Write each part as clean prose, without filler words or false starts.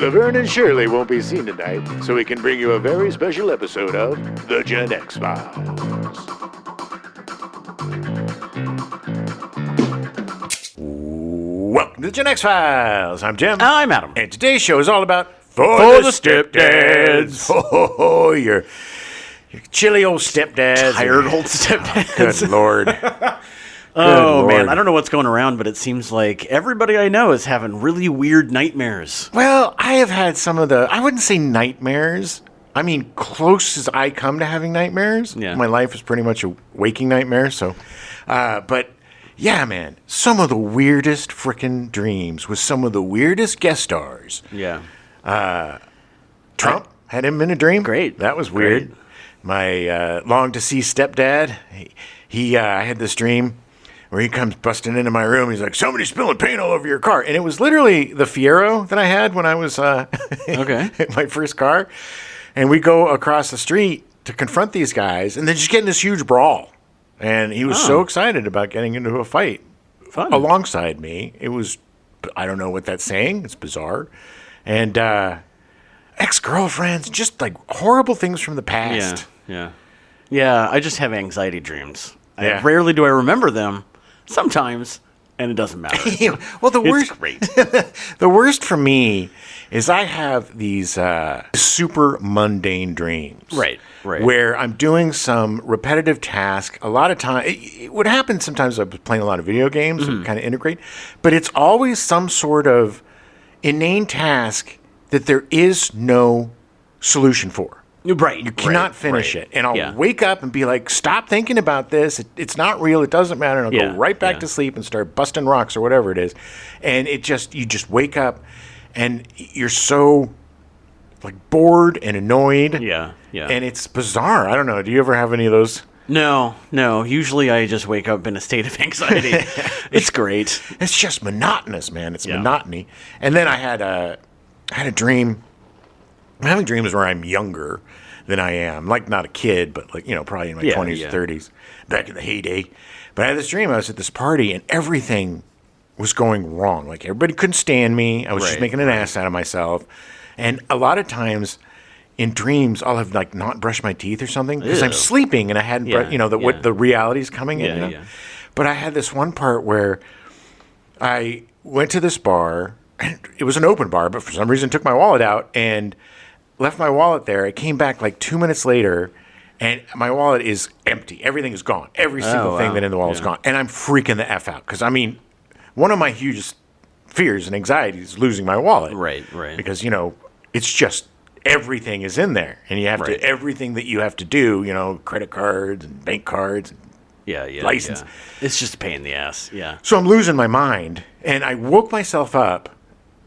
Laverne and Shirley won't be seen tonight, so we can bring you a very special episode of The Gen X Files. Welcome to the Gen X Files. I'm Jim. I'm Adam. And today's show is all about For the Stepdads. Oh, your chilly old stepdads. Tired old stepdads. Good Lord. Oh, Lord. man. I don't know what's going around, but it seems like everybody I know is having really weird nightmares. Well, I have had some of I wouldn't say nightmares. I mean, close as I come to having nightmares. Yeah. My life is pretty much a waking nightmare. So, but yeah, man, some of the weirdest freaking dreams with some of the weirdest guest stars. Yeah. Trump had him in a dream. Great. That was weird. Great. My long-to-see stepdad, I had this dream where he comes busting into my room. He's like, somebody's spilling paint all over your car. And it was literally the Fiero that I had when I was Okay. in my first car. And we go across the street to confront these guys, and they just get in this huge brawl. And he was so excited about getting into a fight Fun. alongside me. It was, I don't know what that's saying. It's bizarre. And ex-girlfriends, just like horrible things from the past. Yeah. Yeah, I just have anxiety dreams. Yeah. Rarely do I remember them. Sometimes, and it doesn't matter. Well, the It's worst, great. the worst for me is I have these super mundane dreams. Right. Where I'm doing some repetitive task. A lot of time, it would happen sometimes I was playing a lot of video games and kind of integrate, but it's always some sort of inane task that there is no solution for. Right. You cannot finish it. And I'll wake up and be like, stop thinking about this. It's not real. It doesn't matter. And I'll go right back to sleep and start busting rocks or whatever it is. And you just wake up and you're so like bored and annoyed. Yeah. And it's bizarre. I don't know. Do you ever have any of those? No. Usually I just wake up in a state of anxiety. It's great. It's just monotonous, man. It's monotony. And then I had a dream. I'm having dreams where I'm younger than I am. Like not a kid, but like, probably in my 20s or 30s, back in the heyday. But I had this dream. I was at this party and everything was going wrong. Like everybody couldn't stand me. I was just making an ass out of myself. And a lot of times in dreams, I'll have like not brushed my teeth or something because I'm sleeping and I hadn't, what the reality's coming in. Yeah. But I had this one part where I went to this bar. And it was an open bar, but for some reason took my wallet out and left my wallet there. I came back like 2 minutes later, and my wallet is empty. Everything is gone. Every single thing that in the wallet is gone. And I'm freaking the F out. Because, one of my hugest fears and anxieties is losing my wallet. Right. Because, it's just everything is in there. And you have to, everything that you have to do, credit cards and bank cards and license. Yeah. It's just a pain in the ass. Yeah. So I'm losing my mind. And I woke myself up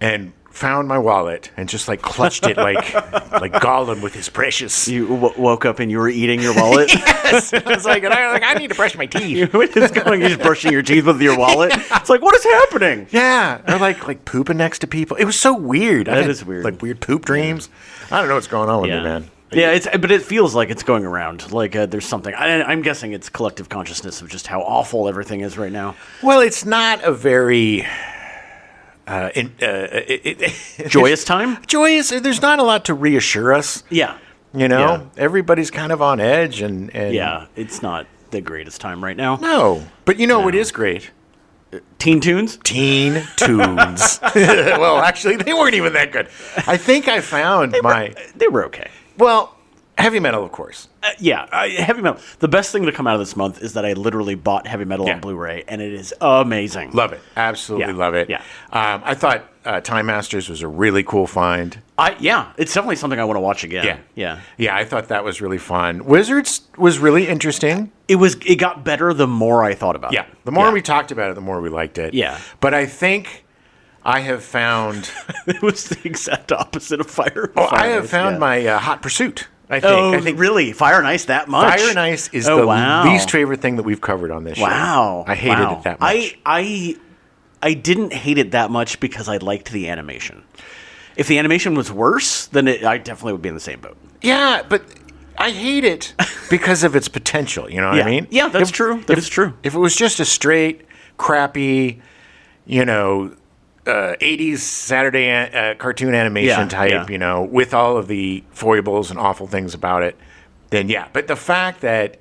and found my wallet and just like clutched it like Gollum with his precious. You woke up and you were eating your wallet? Yes. I was like, I need to brush my teeth. What is going? You're just brushing your teeth with your wallet? It's like, what is happening? Yeah. Or like pooping next to people. It was so weird. That is weird. Like weird poop dreams. I don't know what's going on with me, man. Yeah, but it feels like it's going around. Like there's something. I'm guessing it's collective consciousness of just how awful everything is right now. Well, it's not a very... joyous time? Joyous. There's not a lot to reassure us. Yeah. Everybody's kind of on edge and yeah, it's not the greatest time right now. No. But what is great? Teen Toons? Teen Toons. Well, actually, they weren't even that good. I think I found They were okay. Well, heavy metal, of course. Heavy metal. The best thing to come out of this month is that I literally bought heavy metal on Blu-ray, and it is amazing. Love it. Absolutely love it. Yeah. I thought Time Masters was a really cool find. It's definitely something I want to watch again. Yeah, I thought that was really fun. Wizards was really interesting. It got better the more I thought about it. Yeah. The more we talked about it, the more we liked it. Yeah. But I think I have found... It was the exact opposite of Fire. I have found my hot pursuit. I think really? Fire and Ice that much? Fire and Ice is the least favorite thing that we've covered on this show. Wow. I hated it that much. I didn't hate it that much because I liked the animation. If the animation was worse, then I definitely would be in the same boat. Yeah, but I hate it because of its potential. You know what I mean? Yeah, that's true. That is true. If it was just a straight, crappy, '80s Saturday cartoon animation type, with all of the foibles and awful things about it, then yeah. But the fact that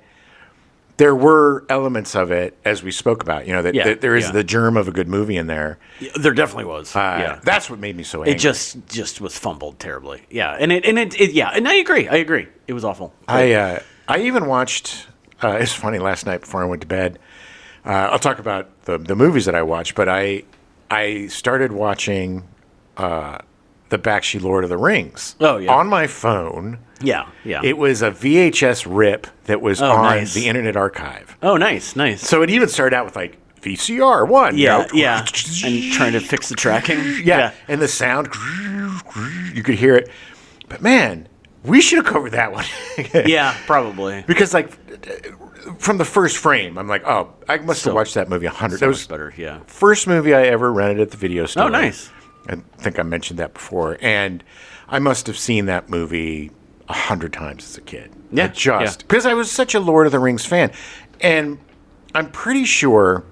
there were elements of it, as we spoke about, that there is the germ of a good movie in there. There definitely was. That's what made me so angry. It just was fumbled terribly. Yeah, and I agree. It was awful. I even watched. It's funny. Last night before I went to bed, I'll talk about the movies that I watched, but I started watching the Bakshi Lord of the Rings. Oh, yeah. On my phone. Yeah. It was a VHS rip that was on the Internet Archive. Oh, nice. So it even started out with like VCR 1. Yeah. And trying to fix the tracking. Yeah. And the sound, you could hear it. But man, we should have covered that one. Yeah, probably. Because like from the first frame, I'm like, oh, I must have watched that movie 100. So that was better, yeah. First movie I ever rented at the video store. Oh, nice. I think I mentioned that before. And I must have seen that movie 100 times as a kid. Yeah. Because I was such a Lord of the Rings fan. And I'm pretty sure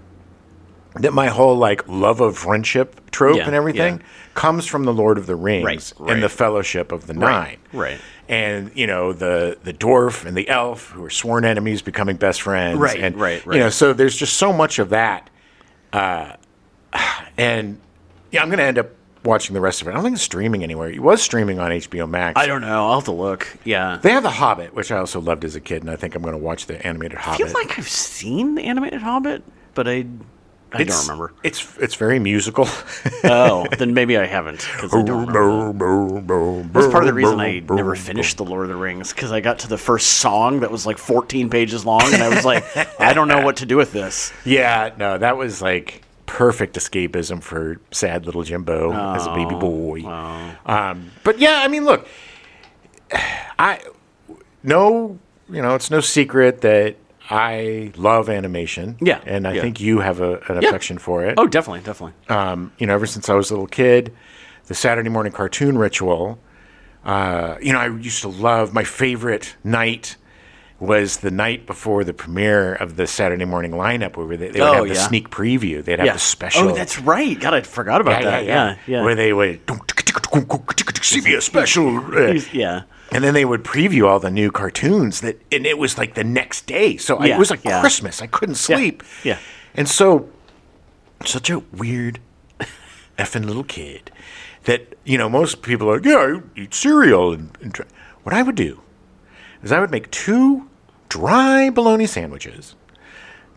that my whole like love of friendship trope and everything comes from the Lord of the Rings and the Fellowship of the Nine. Right. And, the dwarf and the elf who are sworn enemies becoming best friends. Right. So there's just so much of that. And I'm going to end up watching the rest of it. I don't think it's streaming anywhere. It was streaming on HBO Max. I don't know. I'll have to look. Yeah. They have The Hobbit, which I also loved as a kid, and I think I'm going to watch the animated Hobbit. I feel like I've seen the animated Hobbit, but I don't remember. It's very musical. Oh, then maybe I haven't, because I don't remember. That's part of the reason I never finished The Lord of the Rings, because I got to the first song that was like 14 pages long, and I was like, I don't know what to do with this. Yeah, no, that was like perfect escapism for sad little Jimbo as a baby boy. But yeah, I mean, look, it's no secret that I love animation. Yeah. And I think you have an affection for it. Oh, definitely. Ever since I was a little kid, the Saturday morning cartoon ritual, I used to love, my favorite night was the night before the premiere of the Saturday morning lineup, where they would have the sneak preview. They'd have the special. Oh, that's right. God, I forgot about that. Yeah. Where they would CBS special. Yeah. And then they would preview all the new cartoons and it was like the next day. So it was like Christmas. I couldn't sleep. Yeah. And so, such a weird effing little kid that, most people are like, I eat cereal. And what I would do is I would make 2 dry bologna sandwiches.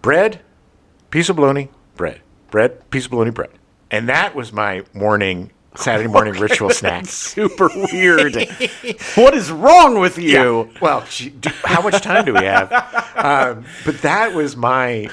Bread, piece of bologna, bread. Bread, piece of bologna, bread. And that was my Saturday morning ritual snack. Super weird. What is wrong with you? Yeah. Well, how much time do we have? But that was my...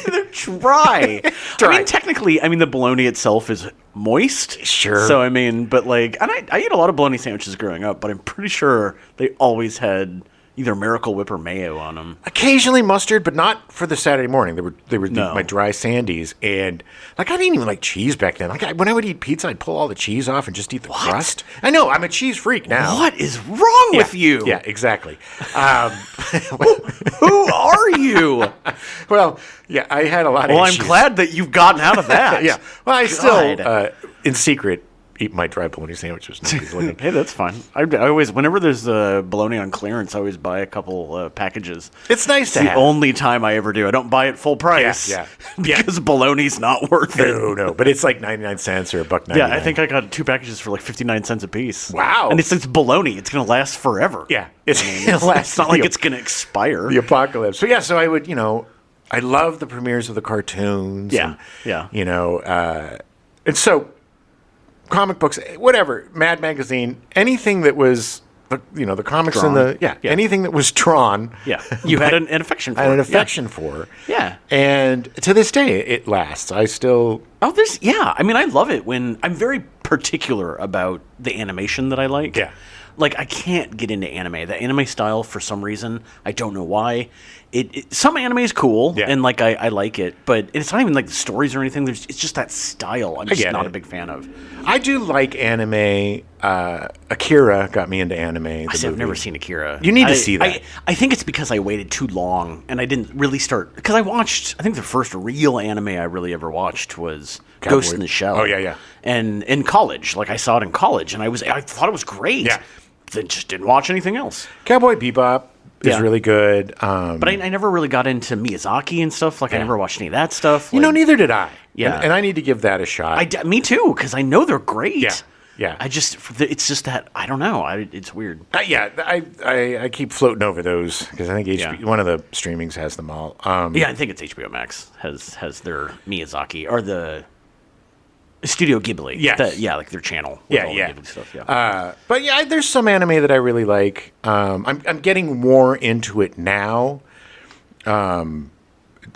They're dry. I mean, technically, the bologna itself is moist. Sure. So, but like, and I ate a lot of bologna sandwiches growing up, but I'm pretty sure they always had either Miracle Whip or mayo on them. Occasionally mustard, but not for the Saturday morning. They were my dry sandies, and like I didn't even like cheese back then. Like when I would eat pizza, I'd pull all the cheese off and just eat the crust. I know, I'm a cheese freak now. What is wrong with you? Yeah, exactly. Who are you? Well, yeah, I had a lot of issues. I'm glad that you've gotten out of that. Yeah. Well, I still, in secret, eat my dry bologna sandwiches. Hey, that's fine. I always, whenever there's bologna on clearance, I always buy a couple packages. It's nice to have. It's the only time I ever do. I don't buy it full price. Yeah. Because bologna's not worth it. No. But it's like 99 cents or $1.99. Yeah, I think I got 2 packages for like 59 cents a piece. Wow. And it's bologna. It's going to last forever. Yeah. It's not like it's going to expire. The apocalypse. So I would, I love the premieres of the cartoons. Yeah. And so comic books, whatever, Mad Magazine, anything that was, the comics drawn. Anything that was drawn. Yeah, you had an affection for. I had an affection for. Yeah. And to this day, it lasts. I still. Oh, I love it when I'm very particular about the animation that I like. Yeah. like I can't get into anime. The anime style, for some reason, I don't know why. Some anime is cool, and like I like it, but it's not even like the stories or anything. It's just that style. I'm just not a big fan of. I do like anime. Akira got me into anime. I've never seen Akira. You need to see that. I think it's because I waited too long, and I didn't really start because I think the first real anime I really ever watched was Ghost in the Shell. Oh yeah. And in college, like I saw it in college, and I thought it was great. Yeah. Then just didn't watch anything else. Cowboy Bebop is really good. But I never really got into Miyazaki and stuff. Like I never watched any of that stuff. Like, neither did I. Yeah. And I need to give that a shot. Me too, because I know they're great. Yeah. It's just that I don't know. It's weird. I keep floating over those because I think one of the streamings has them all. I think it's HBO Max has their Miyazaki or the Studio Ghibli. Yes. Like their channel. With all the Ghibli stuff, but there's some anime that I really like. I'm getting more into it now. Dawn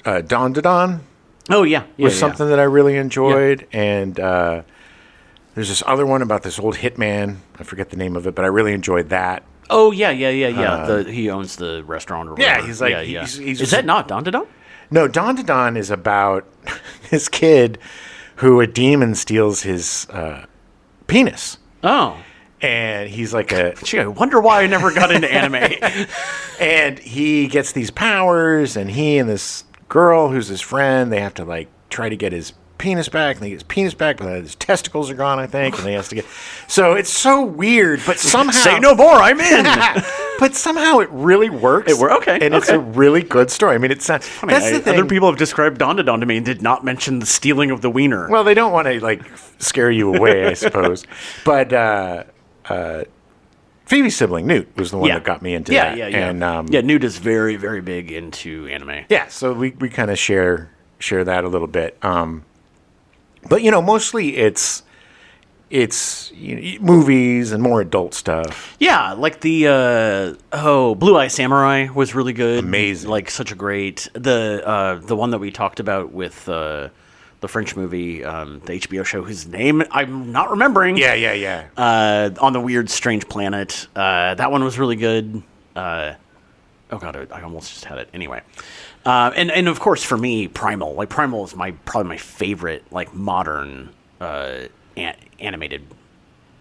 to Dawn. Oh yeah, was something that I really enjoyed, and there's this other one about this old hitman. I forget the name of it, but I really enjoyed that. Oh yeah. He owns the restaurant or whatever. Yeah, he's like, he's is that not Dawn to Dawn? No, Dawn to Dawn is about this kid who a demon steals his penis. Oh. And he's like Gee, I wonder why I never got into anime. And he gets these powers, and he and this girl who's his friend, they have to like try to get his penis back, and they get his penis back, but his testicles are gone, I think, and he has to get. So it's so weird, but somehow say no more. I'm in. But somehow it really works. It's a really good story. I mean, it's not. Funny, that's the thing. Other people have described Dawn to Dawn to me and did not mention the stealing of the wiener. Well, they don't want to like scare you away, I suppose. But Phoebe's sibling Newt was the one that got me into that. And Newt is very, very big into anime. Yeah, so we kind of share that a little bit. But mostly it's movies and more adult stuff. Yeah, like the Blue Eye Samurai was really good. Amazing. Like such a great the one that we talked about with the French movie, the HBO show whose name I'm not remembering. Yeah. On the Weird Strange Planet. That one was really good. Oh god, I almost just had it. Anyway. And of course for me, Primal. Like Primal is probably my favorite like modern animated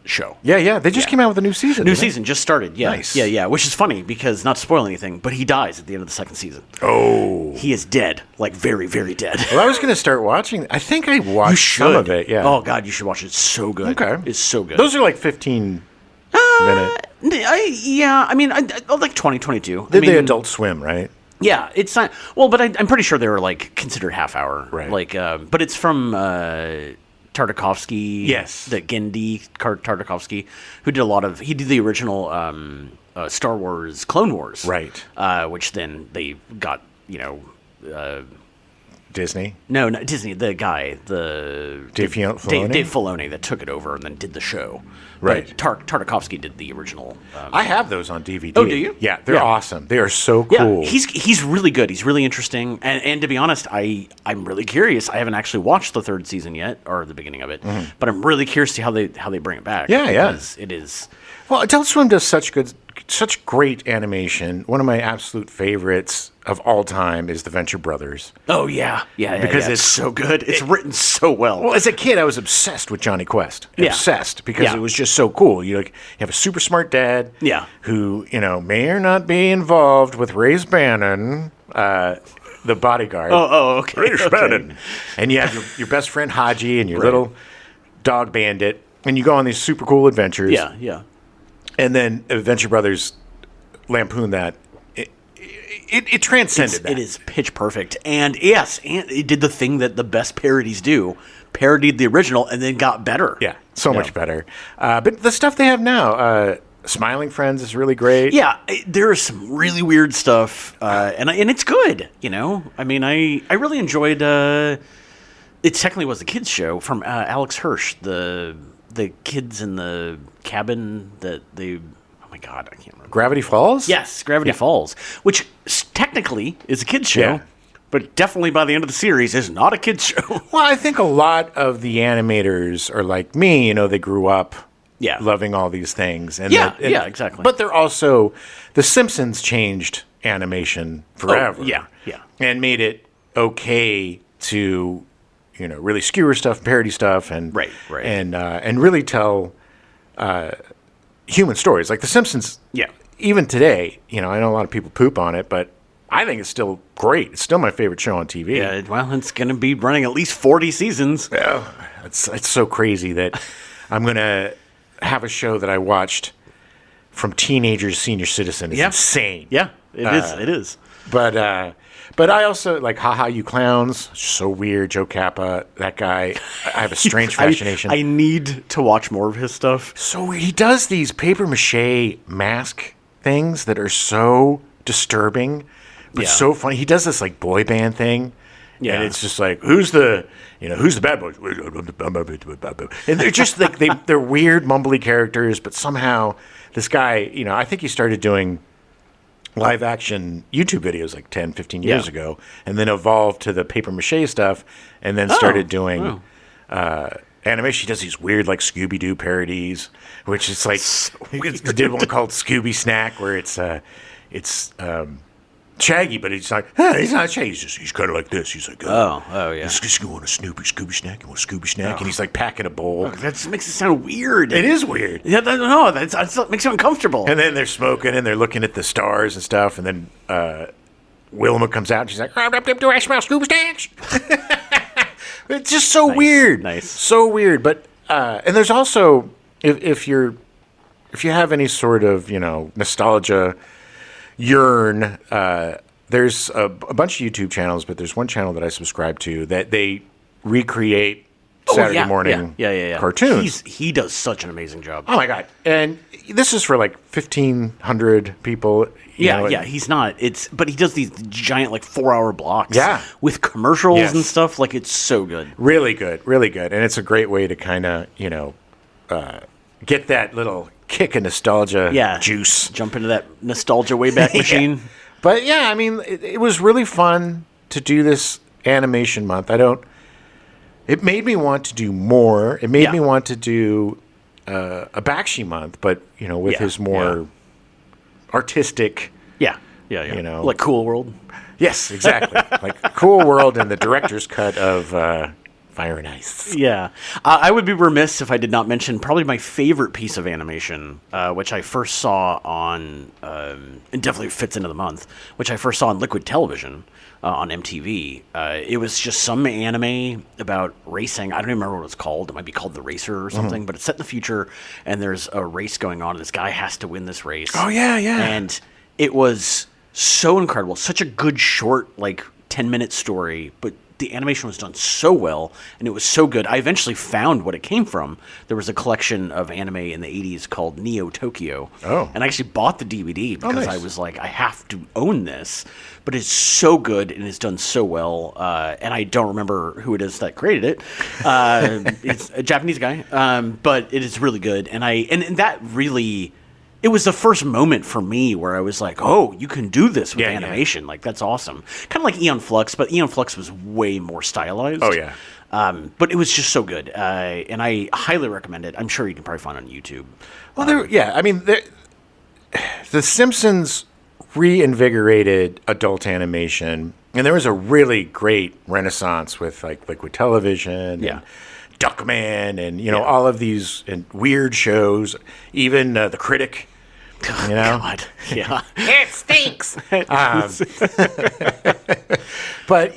show. Yeah. They just came out with a new season. New season just started. Yeah. Nice. Yeah. Which is funny because not to spoil anything, but he dies at the end of the second season. Oh. He is dead. Like very, very dead. Well, I was going to start watching. I think I watched some of it. Yeah. Oh god, you should watch it. It's so good. Okay. It's so good. Those are like 15 minute. I mean, like 2022. The Adult Swim, right? Yeah, it's not. Well, but I'm pretty sure they were like considered half hour. Right. Like, but it's from Tartakovsky. Yes. The Genndy Tartakovsky, who did a lot of. He did the original Star Wars Clone Wars. Right. Which then they got, Disney? No, not Disney. The guy, Dave Filoni that took it over and then did the show. Right. But Tartakovsky did the original. I have those on DVD. Oh, do you? Yeah, they're awesome. They are so cool. Yeah, he's really good. He's really interesting. And to be honest, I'm really curious. I haven't actually watched the third season yet, or the beginning of it, but I'm really curious to see how they bring it back. Yeah. Because it is. Well, Adult Swim does such great animation. One of my absolute favorites of all time is the Venture Brothers. Oh yeah, because it's so good. It's written so well. Well, as a kid, I was obsessed with Johnny Quest. Obsessed because it was just so cool. You have a super smart dad. Yeah. Who may or not be involved with Ray Bannon, the bodyguard. Oh, okay. Ray Bannon. And you have your best friend Haji and your little dog Bandit, and you go on these super cool adventures. Yeah. And then Venture Brothers lampooned that. It transcended that. It is pitch perfect. And yes, and it did the thing that the best parodies do. Parodied the original and then got better. Yeah, so much better. But the stuff they have now, Smiling Friends is really great. Yeah, there is some really weird stuff. And it's good, I mean, I really enjoyed... it technically was a kids show from Alex Hirsch, the kids in the cabin that they... Oh my God, I can't remember. Gravity Falls? Yes, Gravity Falls, which technically is a kids show, but definitely by the end of the series is not a kids show. Well, I think a lot of the animators are like me. They grew up loving all these things. And exactly. But they're also, The Simpsons changed animation forever. Yeah. And made it okay to, really skewer stuff, parody stuff, and right. and really tell human stories. Like The Simpsons, even today, I know a lot of people poop on it, but I think it's still great. It's still my favorite show on TV. Yeah, well, it's going to be running at least 40 seasons. Yeah, it's so crazy that I'm going to have a show that I watched from teenager to senior citizen. It's insane. Yeah, it is. But I also like Haha You Clowns. So weird. Joe Kappa, that guy. I have a strange fascination. I need to watch more of his stuff. So weird. He does these paper mache mask things that are so disturbing, but so funny. He does this like boy band thing. Yeah. And it's just like, who's the bad boy? And they're just like, they're weird, mumbly characters, but somehow this guy, I think he started doing live action YouTube videos like 10, 15 years ago, and then evolved to the paper mache stuff, and then started doing animation. He does these weird like Scooby-Doo parodies, which is like, he did one called Scooby Snack, where it's Shaggy, but he's like, he's not Shaggy. He's kind of like this. He's like, you want a Scooby Snack? You want a Scooby Snack? And he's like packing a bowl. That makes it sound weird. It is weird. Yeah, that makes you uncomfortable. And then they're smoking and they're looking at the stars and stuff. And then Wilma comes out and she's like, do I smell Scooby Snacks? It's just so weird. Nice. So weird. But and there's also, if you have any sort of nostalgia yearn, there's a bunch of YouTube channels, but there's one channel that I subscribe to that they recreate Saturday morning cartoons. He does such an amazing job. Oh my god! And this is for like 1,500 people. He's not. But he does these giant like 4-hour blocks. Yeah. With commercials and stuff. Like it's so good. Really good, really good, and it's a great way to kind of get that little kick of nostalgia juice. Jump into that nostalgia Wayback Machine. But yeah, I mean, it was really fun to do this animation month. It made me want to do more. It made me want to do a Bakshi month, but with his more artistic. Yeah. Like Cool World. Yes, exactly. Like Cool World and the director's cut of Fire and Ice. Yeah. I would be remiss if I did not mention probably my favorite piece of animation, which I first saw on, it definitely fits into the month, which I first saw on Liquid Television on MTV. It was just some anime about racing. I don't even remember what it's called. It might be called The Racer or something, but it's set in the future, and there's a race going on, and this guy has to win this race. Oh, yeah. And it was so incredible. Such a good short, like, 10-minute story, but the animation was done so well, and it was so good. I eventually found what it came from. There was a collection of anime in the 80s called Neo Tokyo. Oh. And I actually bought the DVD because I was like, I have to own this. But it's so good, and it's done so well. And I don't remember who it is that created it. It's a Japanese guy. But it is really good. And that really... It was the first moment for me where I was like, oh, you can do this with animation. Like, that's awesome. Kind of like Aeon Flux, but Aeon Flux was way more stylized. Oh, yeah. But it was just so good. And I highly recommend it. I'm sure you can probably find it on YouTube. Well, The Simpsons reinvigorated adult animation, and there was a really great renaissance with, like, Liquid Television and Duckman and, all of these and weird shows, even The Critic. God, yeah. It stinks. But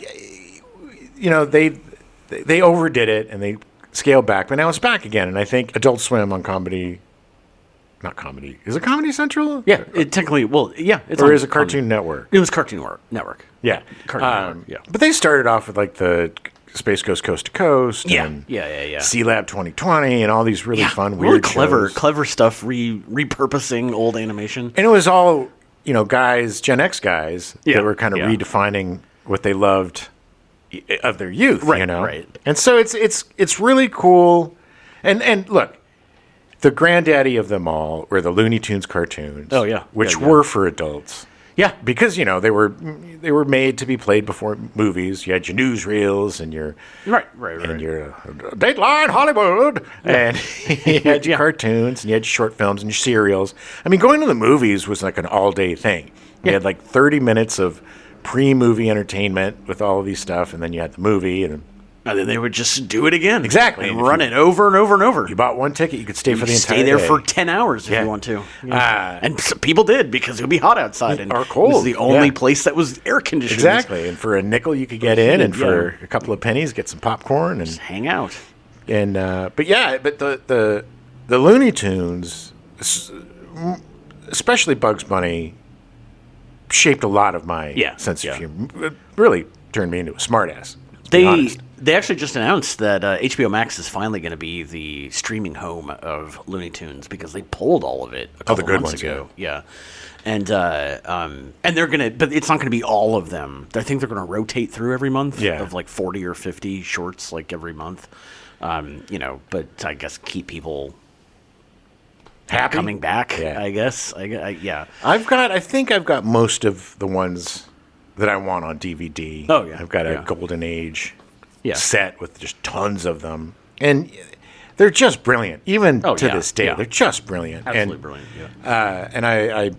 they overdid it and they scaled back, but now it's back again. And I think Adult Swim on not comedy. Is it Comedy Central? Yeah, it technically. Well, yeah. It's or is it Cartoon Network? It was Cartoon Network. Yeah, Cartoon Network. Yeah, but they started off with like the Space Ghost Coast to Coast. Yeah, and yeah. C Lab 2020 and all these really fun, weird, clever stuff. Repurposing old animation, and it was all Gen X guys that were kind of redefining what they loved of their youth. Right. And so it's really cool. And look, the granddaddy of them all were the Looney Tunes cartoons. Oh yeah, which were for adults. Yeah. Because, they were made to be played before movies. You had your newsreels and your Right. and your Dateline Hollywood, and you had your cartoons, and you had your short films and your serials. I mean, going to the movies was like an all-day thing. You had like 30 minutes of pre-movie entertainment with all of these stuff, and then you had the movie, and then they would just do it again. Exactly. And run it over and over and over. You bought one ticket, you could stay for the entire day. Stay there for 10 hours if you want to. Yeah. And some people did, because it would be hot outside. And or cold. It was the only place that was air conditioned. Exactly. And for a nickel, you could get in, and for a couple of pennies, get some popcorn. And just hang out. And but the Looney Tunes, especially Bugs Bunny, shaped a lot of my sense of humor. It really turned me into a smartass. They actually just announced that HBO Max is finally going to be the streaming home of Looney Tunes, because they pulled all of it a couple months ago. Yeah. And they're gonna, but it's not gonna be all of them. I think they're gonna rotate through every month of like 40 or 50 shorts like every month. But I guess keep people happy coming back. Yeah. I guess. I think I've got most of the ones that I want on DVD. Oh yeah. I've got a Golden Age set with just tons of them, and they're just brilliant. Even to this day, they're just brilliant. Absolutely brilliant. Yeah. And I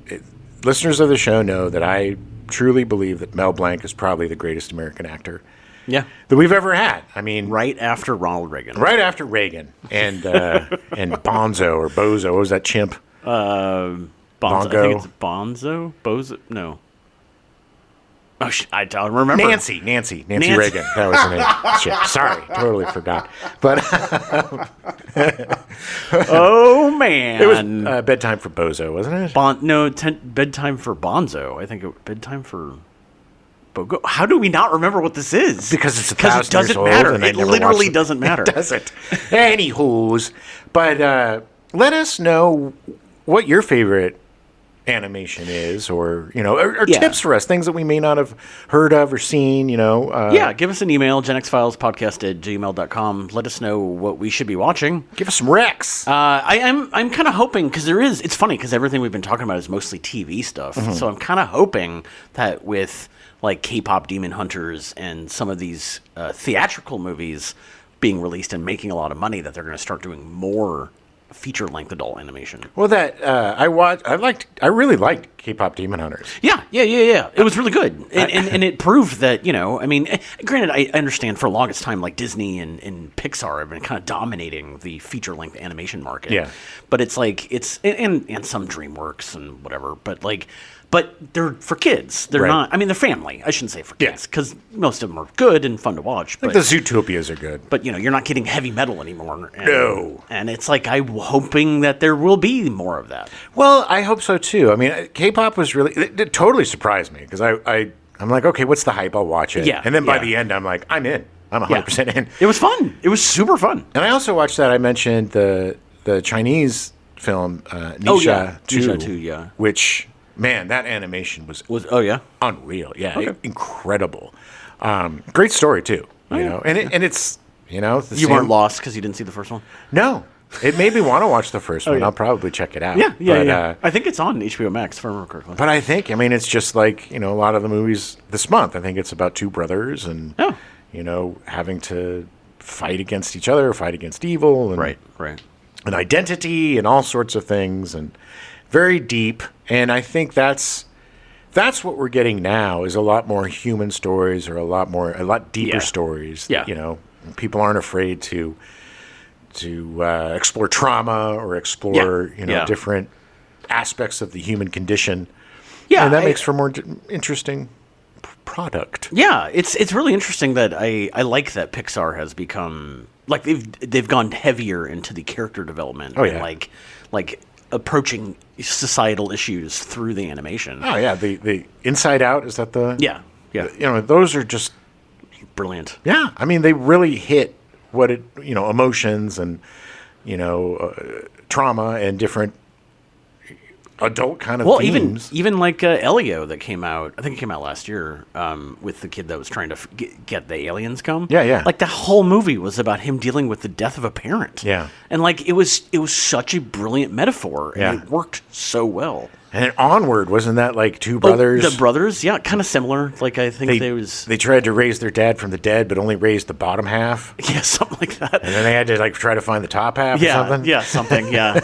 listeners of the show know that I truly believe that Mel Blanc is probably the greatest American actor that we've ever had. I mean, right after Ronald Reagan. Right after Reagan and Bonzo or Bozo. What was that chimp? Bonzo. I think it's Bonzo. Bozo. No. Oh, I don't remember. Nancy Reagan. That was her name. Shit. Sorry, totally forgot. But oh man, it was bedtime for Bozo, wasn't it? Bedtime for Bonzo. I think bedtime for Bogo. How do we not remember what this is? Because it's 1,000 years doesn't old. matter. And It literally doesn't matter. It doesn't. Anywho's, but let us know what your favorite animation is, or tips for us, things that we may not have heard of or seen. Give us an email, genxfilespodcast@gmail.com. Let us know what we should be watching. Give us some recs. I'm kind of hoping, because it's funny, because everything we've been talking about is mostly TV stuff. So I'm kind of hoping that with like K-pop Demon Hunters and some of these theatrical movies being released and making a lot of money, that they're going to start doing more feature-length adult animation. Well, I really liked K-pop Demon Hunters. Yeah. It was really good, and it proved that granted, I understand for the longest time, like Disney and Pixar have been kind of dominating the feature-length animation market. Yeah, but it's like and some DreamWorks and whatever, but they're for kids. They're not. I mean, they're family. I shouldn't say for kids, because most of them are good and fun to watch. Like the Zootopias are good. But you're not getting heavy metal anymore. No. And it's like, I'm hoping that there will be more of that. Well, I hope so too. I mean, K-pop was really, it totally surprised me, because I'm like, okay, what's the hype? I'll watch it. Yeah. And then by the end, I'm like, I'm in. I'm 100% in. It was fun. It was super fun. And I also watched that. I mentioned the Chinese film Nisha 2, which, man, that animation was unreal. Yeah, incredible. Great story too. And it's you weren't lost because you didn't see the first one. No, it made me want to watch the first one. I'll probably check it out. Yeah. I think it's on HBO Max, if I remember correctly. But I think, it's just like a lot of the movies this month. I think it's about two brothers and having to fight against each other, fight against evil, and right, and identity, and all sorts of things, and very deep. And I think that's what we're getting now, is a lot more human stories, or a lot deeper stories. Yeah. People aren't afraid to explore trauma, or explore different aspects of the human condition. Yeah, and that makes for more interesting product. Yeah, it's really interesting that I like that Pixar has become, like, they've gone heavier into the character development. Oh yeah, and like approaching societal issues through the animation. Oh yeah, the Inside Out, is that the those are just brilliant. Yeah, I mean, they really hit what it emotions and trauma and different adult kind of themes. even like Elio, that came out, I think it came out last year, with the kid that was trying to get the aliens come. Yeah. Like, the whole movie was about him dealing with the death of a parent. Yeah. And like, it was such a brilliant metaphor, and it worked so well. And then Onward, wasn't that like two brothers? The brothers, yeah, kind of similar. Like I think they tried to raise their dad from the dead, but only raised the bottom half. Yeah, something like that. And then they had to like try to find the top half or something. Yeah, something. Yeah,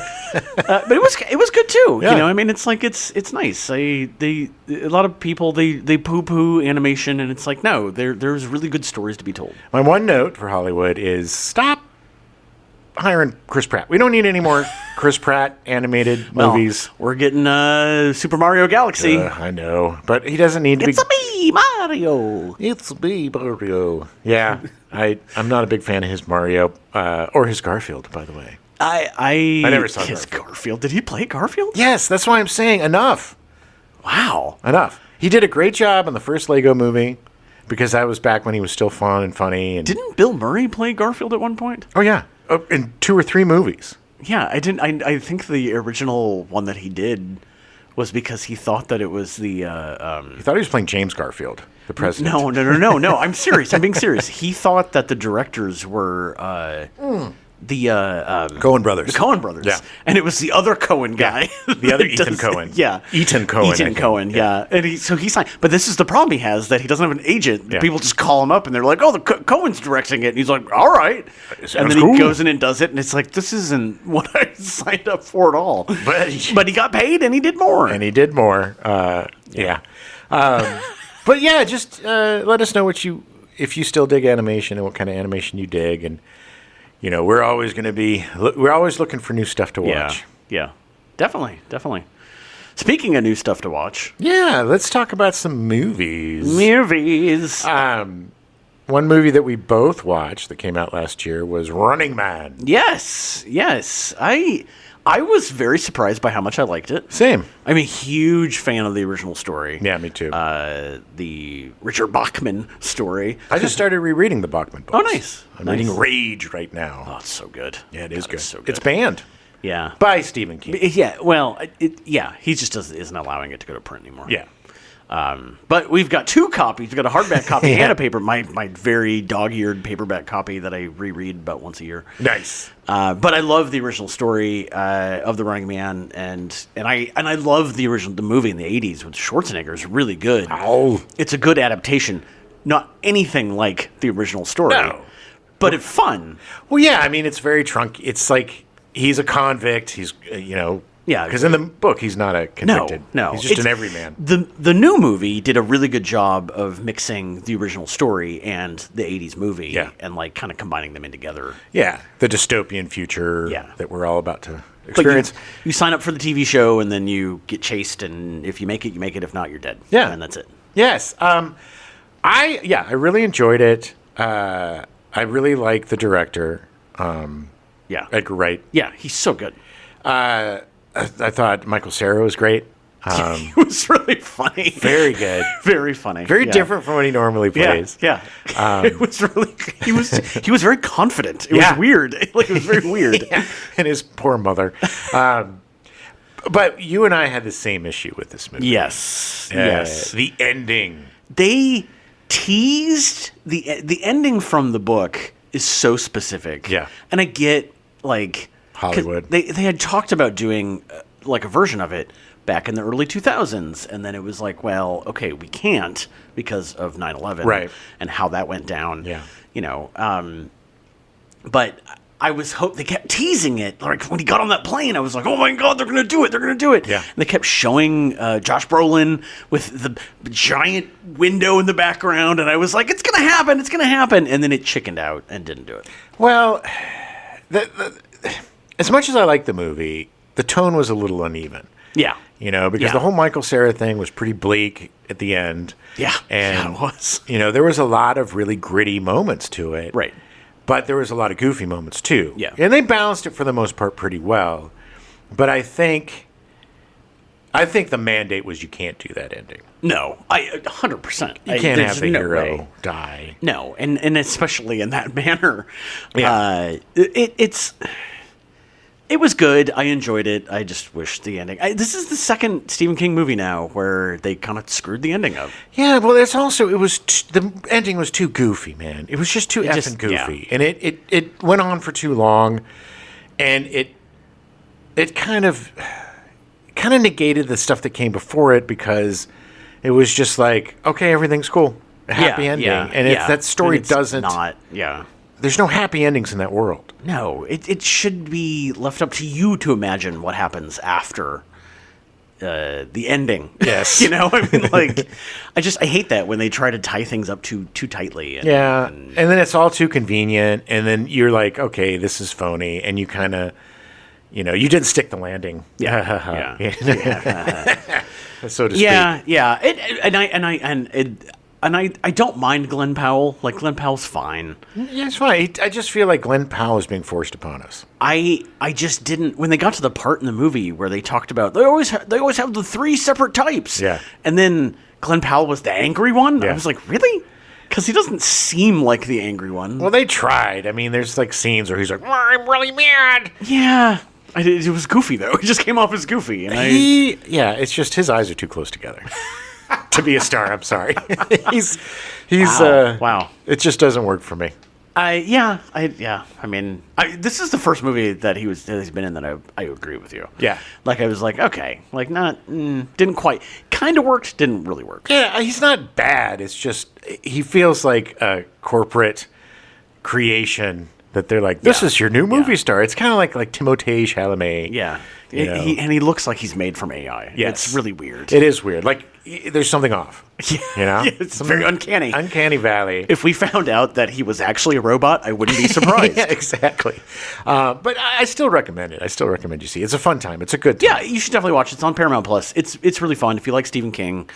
but it was good too. Yeah. You know, I mean, it's like it's nice. A lot of people they poo poo animation, and it's like no, there's really good stories to be told. My one note for Hollywood is stop hiring Chris Pratt. We don't need any more Chris Pratt animated movies. We're getting Super Mario Galaxy. I know, but he doesn't need to It's a me, Mario. It's me, Mario. Yeah, I'm not a big fan of his Mario or his Garfield, by the way. I never saw his Garfield. Did he play Garfield? Yes, that's why I'm saying enough. Wow. Enough. He did a great job in the first Lego movie because that was back when he was still fun and funny. And didn't Bill Murray play Garfield at one point? Oh yeah, in 2 or 3 movies. Yeah, I didn't. I think the original one that he did was because he thought that it was the. He thought he was playing James Garfield, the president. No. I'm serious. I'm being serious. He thought that the directors were the Coen brothers. The Coen brothers. Yeah. And it was the other Coen guy. The other Ethan Coen. Yeah. Ethan Coen. Ethan Coen, yeah. And he signed. But this is the problem he has, that he doesn't have an agent. Yeah. People just call him up and they're like, oh, the Coen's directing it. And he's like, all right. And then cool. he goes in and does it. And it's like, this isn't what I signed up for at all. But he got paid and he did more. And he did more. Yeah. But yeah, just let us know if you still dig animation and what kind of animation you dig. And, you know, we're always looking for new stuff to watch. Yeah. Definitely. Speaking of new stuff to watch. Yeah, let's talk about some movies. One movie that we both watched that came out last year was Running Man. Yes. I was very surprised by how much I liked it. Same. I'm a huge fan of the original story. Yeah, me too. The Richard Bachman story. I just started rereading the Bachman books. Oh, nice. I'm reading Rage right now. Oh, it's so good. Yeah, it is good. It's so good. It's banned Yeah. by Stephen King. Yeah, well, he just isn't allowing it to go to print anymore. Yeah. But we've got 2 copies. We've got a hardback copy and a paper. My very dog-eared paperback copy that I reread about once a year. Nice. But I love the original story of the Running Man, and I love the movie in the '80s with Schwarzenegger. Is really good. Oh, It's a good adaptation. Not anything like the original story. No. But it's fun. well, yeah. I mean, it's very trunky. It's like he's a convict. He's Yeah. Because in the book, he's not a convicted. No. He's just an everyman. The new movie did a really good job of mixing the original story and the 80s movie. Yeah. And like kind of combining them in together. Yeah, the dystopian future Yeah. that we're all about to But experience. you sign up for the TV show and then you get chased, and if you make it, you make it. If not, you're dead. Yeah. And that's it. Yes. I really enjoyed it. I really like the director, Yeah. Edgar Wright. Yeah, he's so good. I thought Michael Cera was great. He was really funny. Very good. Very funny. Very Yeah. different from what he normally plays. Yeah. It was really. He was very confident. It was weird. Like it was very weird. Yeah. And his poor mother. But you and I had the same issue with this movie. Yes. Yes. The ending. They teased the ending from the book is so specific. Yeah. And I get like 'cause Hollywood. They had talked about doing like a version of it back in the early 2000s, and then it was like, well, okay, we can't because of 9/11 Right. and how that went down. Yeah. But I was they kept teasing it. Like when he got on that plane, I was like, oh my God, they're going to do it. They're going to do it. Yeah. And they kept showing Josh Brolin with the giant window in the background. And I was like, it's going to happen. It's going to happen. And then it chickened out and didn't do it. Well, as much as I like the movie, the tone was a little uneven. Yeah. Because the whole Michael Cera thing was pretty bleak at the end. Yeah. And, it was. There was a lot of really gritty moments to it. Right. But there was a lot of goofy moments, too. Yeah. And they balanced it for the most part pretty well. But I think the mandate was you can't do that ending. No, 100%. You can't have the no hero way. die. No, and especially in that manner. Yeah. It was good. I enjoyed it. I just wish the ending. This is the second Stephen King movie now where they kind of screwed the ending up. Yeah, well, it's also the ending was too goofy, man. It was just too effing goofy, and it went on for too long, and it kind of kind of negated the stuff that came before it because it was just like, okay, everything's cool. A happy ending. And if that story doesn't... There's no happy endings in that world. No, it should be left up to you to imagine what happens after the ending. Yes. You know, I mean, like, I hate that when they try to tie things up too tightly. And then it's all too convenient, and then you're like, okay, this is phony, and you kind of, you know, you didn't stick the landing. So to speak. And I don't mind Glenn Powell. Like, Glenn Powell's fine. Yeah, it's fine. I just feel like Glenn Powell is being forced upon us. I just didn't... When they got to the part in the movie where they talked about... They always have the 3 separate types. Yeah. And then Glenn Powell was the angry one? Yeah. I was like, really? Because he doesn't seem like the angry one. Well, they tried. I mean, there's, like, scenes where he's like, I'm really mad. Yeah. It was goofy, though. He just came off as goofy. And it's just his eyes are too close together. To be a star, I'm sorry. he's wow. It just doesn't work for me. I mean, this is the first movie that he's been in that I agree with you. Yeah. Like, I was like, okay, like, didn't quite, kind of worked, didn't really work. Yeah, he's not bad. It's just he feels like a corporate creation that they're like, this is your new movie star. It's kind of like Timothée Chalamet. Yeah. He looks like he's made from AI. Yes. It's really weird. It is weird. Like, there's something off. You know? It's very uncanny. Uncanny valley. If we found out that he was actually a robot, I wouldn't be surprised. Yeah, exactly. But I still recommend it. I still recommend you see it. It's a fun time. It's a good time. Yeah, you should definitely watch it. It's on Paramount Plus. It's really fun. If you like Stephen King,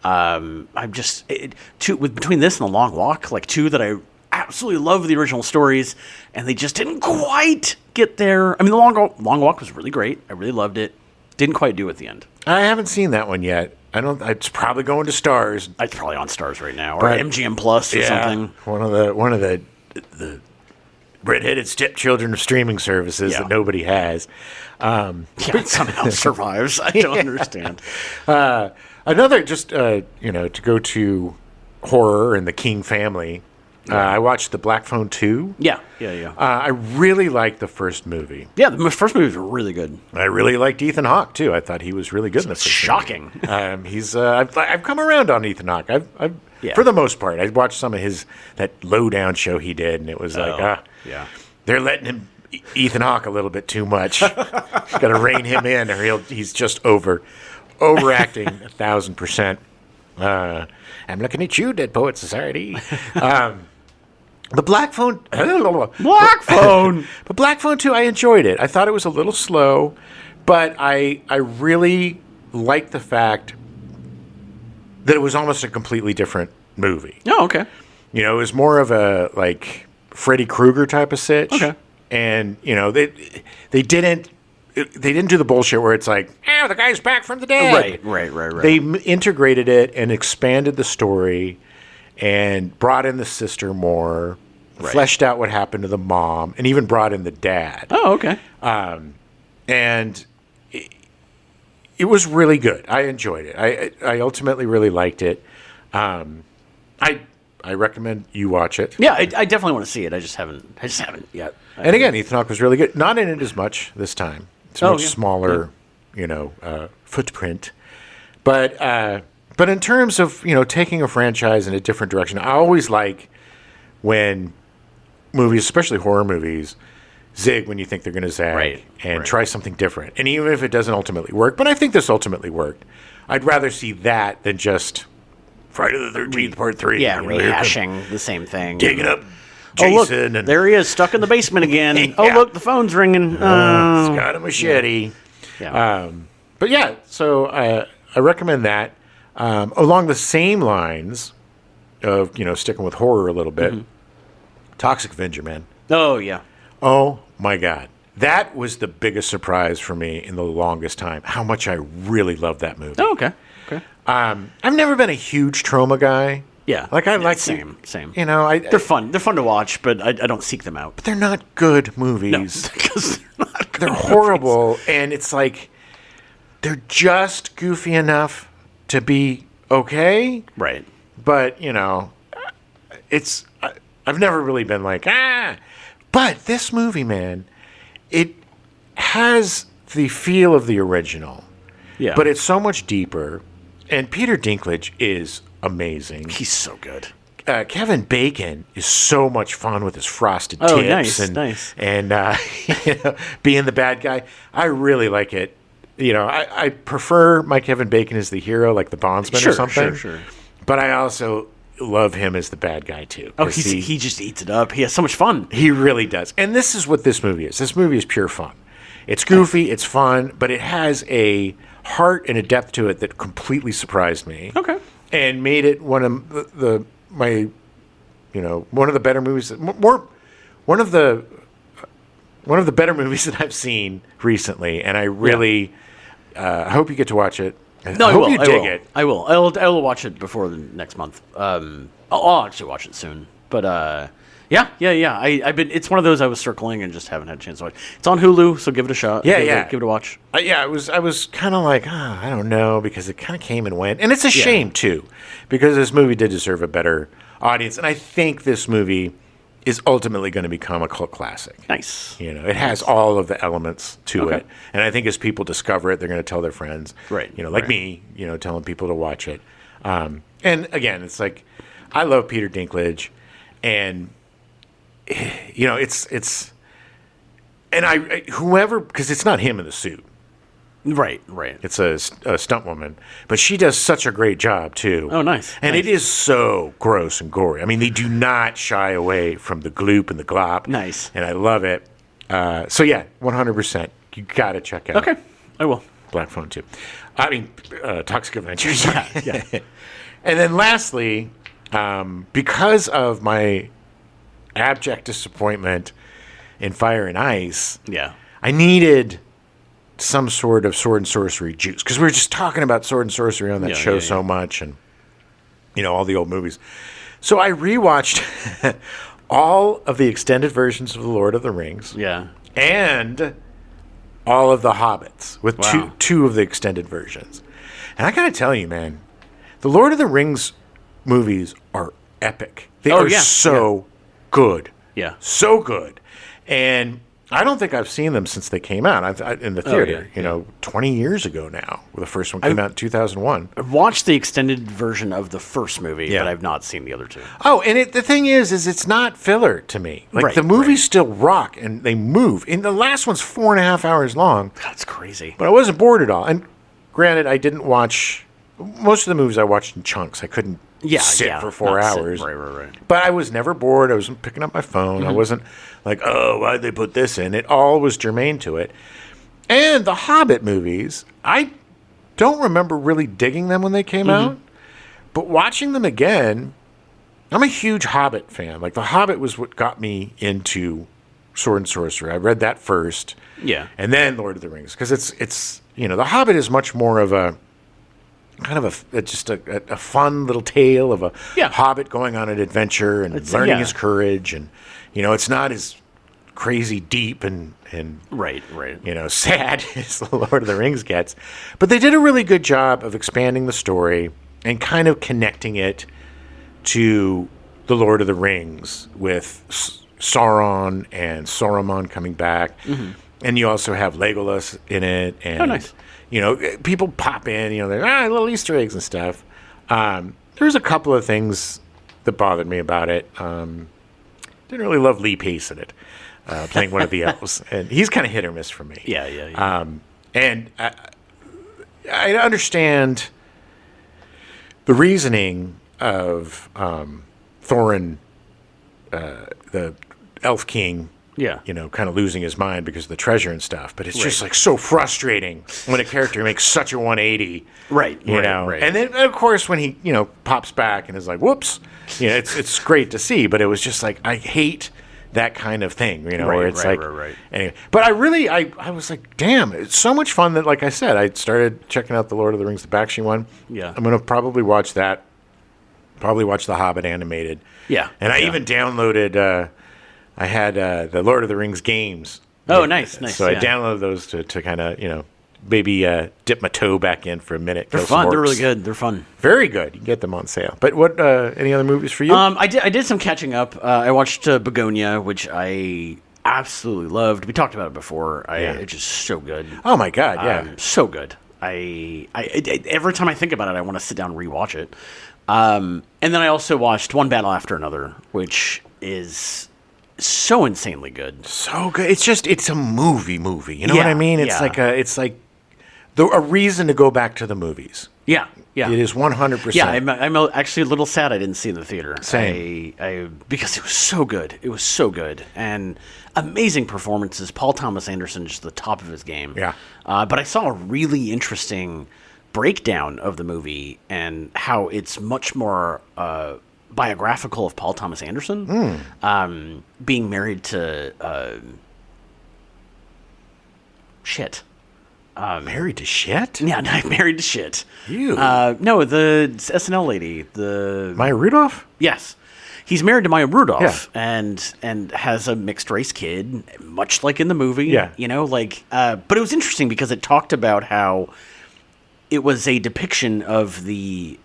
I'm just... between this and The Long Walk, like, 2 that I absolutely love the original stories, and they just didn't quite get there. I mean, The Long Walk was really great. I really loved it. Didn't quite do at the end. I haven't seen that one yet. It's probably going to Stars. It's probably on Stars right now, or MGM Plus or something. One of the redheaded stepchildren of streaming services that nobody has. It somehow survives. I don't understand. Another, just to go to horror and the King family. I watched The Black Phone 2. Yeah. I really liked the first movie. Yeah, the first movie was really good. I really liked Ethan Hawke, too. I thought he was really good in the first shocking. movie. I've come around on Ethan Hawke. For the most part. I watched some of that Lowdown show he did, and it was they're letting Ethan Hawke a little bit too much. Got to rein him in, or he's just overacting 1,000%. I'm looking at you, Dead Poet Society. The Black Phone... Black Phone! But Black Phone 2, I enjoyed it. I thought it was a little slow, but I really liked the fact that it was almost a completely different movie. Oh, okay. You know, it was more of a, like, Freddy Krueger type of sitch. Okay. And, you know, they didn't do the bullshit where it's like, the guy's back from the dead. Right. They integrated it and expanded the story and brought in the sister more, fleshed out what happened to the mom, and even brought in the dad. Oh, okay. And it was really good. I enjoyed it. I ultimately really liked it. I recommend you watch it. Yeah, I definitely want to see it. I just haven't yet. And again, Ethan Hawke was really good. Not in it as much this time. It's a much smaller, footprint. But in terms of, taking a franchise in a different direction, I always like when movies, especially horror movies, zig when you think they're going to zag and try something different. And even if it doesn't ultimately work, but I think this ultimately worked, I'd rather see that than just Friday the 13th Part 3. Yeah, rehashing the same thing. Digging up Jason. Look, there he is, stuck in the basement again. Yeah. Oh, look, the phone's ringing. He's got a machete. Yeah. But yeah, so I recommend that. Along the same lines of, sticking with horror a little bit, Toxic Avenger, man. Oh, yeah. Oh, my God. That was the biggest surprise for me in the longest time, how much I really loved that movie. Oh, okay. I've never been a huge trauma guy. Yeah. Same. They're fun. They're fun to watch, but I don't seek them out. But they're not good movies. No, because they're not good. They're horrible, and it's like they're just goofy enough to be okay. Right. But, it's I've never really been like, But this movie, man, it has the feel of the original. Yeah. But it's so much deeper. And Peter Dinklage is amazing. He's so good. Kevin Bacon is so much fun with his frosted tips nice. and being the bad guy. I really like it. I prefer my Kevin Bacon as the hero, like the Bondsman or something. Sure. But I also love him as the bad guy too. Oh, he just eats it up. He has so much fun. He really does. And this is what this movie is. This movie is pure fun. It's goofy, it's fun, but it has a heart and a depth to it that completely surprised me. Okay. And made it one of one of the better movies. One of the better movies that I've seen recently. And I really hope you get to watch it. No, I hope you dig it. I will. I will watch it before the next month. I'll actually watch it soon. But yeah. It's one of those I was circling and just haven't had a chance to watch. It's on Hulu, so give it a shot. Give it a watch. I was kind of like, I don't know, because it kind of came and went, and it's a shame too, because this movie did deserve a better audience, and I think this movie is ultimately going to become a cult classic. Nice. It has all of the elements to it, and I think as people discover it, they're going to tell their friends. Right. Like me, telling people to watch it. And again, it's like I love Peter Dinklage, and it's and whoever, because it's not him in the suit. Right. It's a stunt woman, but she does such a great job too. Oh, nice. And it is so gross and gory. I mean, they do not shy away from the gloop and the glop. Nice. And I love it. So yeah, 100%. You got to check out. Okay, I will. Black Phone 2. I mean, Toxic Adventures. Yeah. And then lastly, because of my abject disappointment in Fire and Ice, I needed some sort of sword and sorcery juice, because we were just talking about sword and sorcery on that show so much, and all the old movies. So I rewatched all of the extended versions of The Lord of the Rings, and all of the Hobbits with two of the extended versions. And I gotta tell you, man, the Lord of the Rings movies are epic. They are so good. Yeah, so good. And I don't think I've seen them since they came out in the theater. 20 years ago now. The first one came out in 2001. I've watched the extended version of the first movie, but I've not seen the other two. Oh, and the thing is it's not filler to me. Like the movies still rock and they move. And the last one's 4.5 hours long. That's crazy. But I wasn't bored at all. And granted, I didn't watch most of the movies. I watched in chunks. I couldn't sit for 4 hours. Right. But I was never bored. I wasn't picking up my phone. I wasn't like, oh, why'd they put this in? It all was germane to it. And the Hobbit movies, I don't remember really digging them when they came out. But watching them again, I'm a huge Hobbit fan. Like, The Hobbit was what got me into Sword and Sorcery. I read that first. Yeah. And then Lord of the Rings. Because it's The Hobbit is much more of a kind of a fun little tale of a hobbit going on an adventure and learning his courage, and it's not as crazy deep and right sad as the Lord of the Rings gets, but they did a really good job of expanding the story and kind of connecting it to the Lord of the Rings with Sauron and Saruman coming back, and you also have Legolas in it, and nice. People pop in, they're little Easter eggs and stuff. There's a couple of things that bothered me about it. Didn't really love Lee Pace in it, playing one of the elves. And he's kind of hit or miss for me. Yeah. And I understand the reasoning of Thorin, the Elf King, kind of losing his mind because of the treasure and stuff. But it's just like so frustrating when a character makes such a 180. Right. And then, of course, when he, pops back and is like, whoops, it's great to see. But it was just like, I hate that kind of thing, where it's right. Anyway, but I was like, damn, it's so much fun that, like I said, I started checking out the Lord of the Rings, the Bakshi one. Yeah. I'm going to probably watch that. Probably watch the Hobbit animated. Yeah. And I even downloaded, I had the Lord of the Rings games. Oh, nice. So I downloaded those to kind of, maybe dip my toe back in for a minute. They're fun. They're really good. They're fun. Very good. You can get them on sale. But what? Any other movies for you? I did some catching up. I watched Begonia, which I absolutely loved. We talked about it before. It's just so good. Oh my God! Yeah, so good. Every time I think about it, I want to sit down and rewatch it. And then I also watched One Battle After Another, which is so insanely good. So good. It's a movie. You know what I mean? It's like a reason to go back to the movies. Yeah. Yeah. It is 100%. Yeah, I'm actually a little sad I didn't see it in the theater. Same. Because it was so good. It was so good. And amazing performances. Paul Thomas Anderson, just the top of his game. Yeah. But I saw a really interesting breakdown of the movie and how it's much more biographical of Paul Thomas Anderson. Being married to... shit. Married to shit? Yeah, I'm married to shit. You? No, the SNL lady. Maya Rudolph? Yes. He's married to Maya Rudolph and has a mixed race kid, much like in the movie. Yeah. You know, but it was interesting because it talked about how it was a depiction of the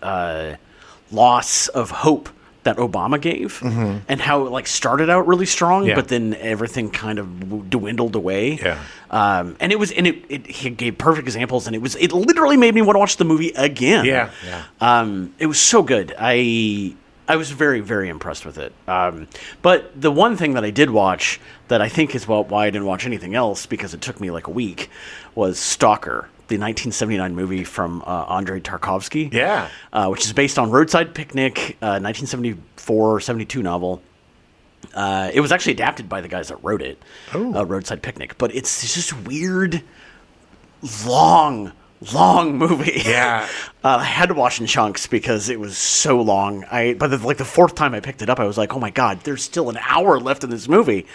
loss of hope that Obama gave, and how it started out really strong, but then everything kind of dwindled away. Yeah. And he gave perfect examples, and it literally made me want to watch the movie again. Yeah. It was so good. I was very, very impressed with it. But the one thing that I did watch that I think is why I didn't watch anything else, because it took me like a week, was Stalker, the 1979 movie from Andrei Tarkovsky. Yeah. Which is based on Roadside Picnic, 1974-72 novel. It was actually adapted by the guys that wrote it, Roadside Picnic. But it's just weird, long movie. Yeah. I had to watch in chunks because it was so long. By the fourth time I picked it up, I was like, oh my God, there's still an hour left in this movie.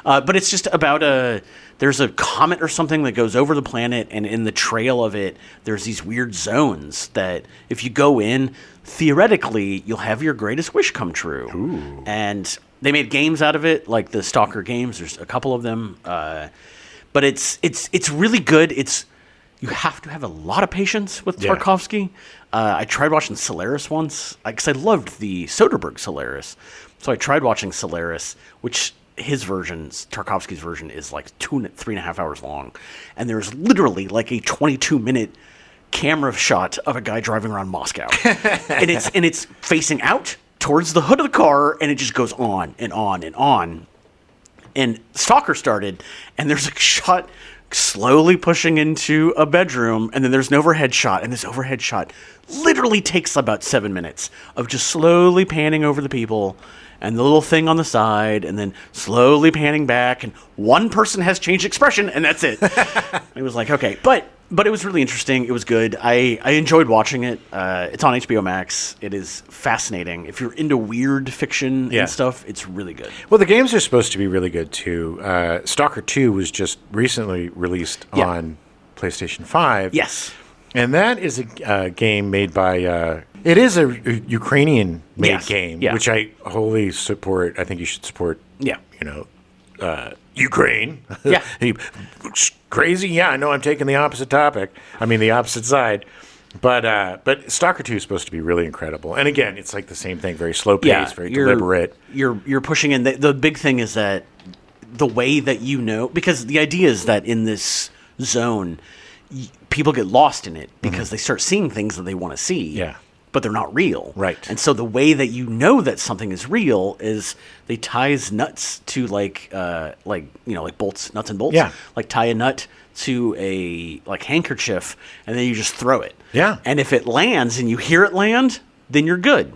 But it's just about there's a comet or something that goes over the planet, and in the trail of it, there's these weird zones that if you go in, theoretically, you'll have your greatest wish come true. Ooh. And they made games out of it, like the Stalker games. There's a couple of them. But it's really good. You have to have a lot of patience with Tarkovsky. I tried watching Solaris once, because I loved the Soderbergh Solaris. So I tried watching Solaris, which Tarkovsky's version, is like 3.5 hours long. And there's literally like a 22-minute camera shot of a guy driving around Moscow. and it's facing out towards the hood of the car, and it just goes on and on and on. And Stalker started, and there's a shot slowly pushing into a bedroom, and then there's an overhead shot, and this overhead shot literally takes about 7 minutes of just slowly panning over the people and the little thing on the side, and then slowly panning back, and one person has changed expression, and that's it. It was like, okay, but it was really interesting. It was good. I enjoyed watching it. It's on HBO Max. It is fascinating. If you're into weird fiction and stuff, it's really good. Well, the games are supposed to be really good, too. Stalker 2 was just recently released on PlayStation 5. Yes. And that is a game made by... it is a Ukrainian-made game, which I wholly support. I think you should support, Ukraine. Yeah. Crazy? Yeah, I know I'm taking the opposite topic. I mean, the opposite side. But Stalker 2 is supposed to be really incredible. And again, it's like the same thing, very slow paced, very deliberate. You're pushing in. The big thing is that the way that because the idea is that in this zone, people get lost in it because they start seeing things that they want to see. Yeah. But they're not real. Right. And so the way that you know that something is real is they ties nuts to like bolts, nuts and bolts. Yeah. Like tie a nut to a handkerchief, and then you just throw it. Yeah. And if it lands and you hear it land, then you're good,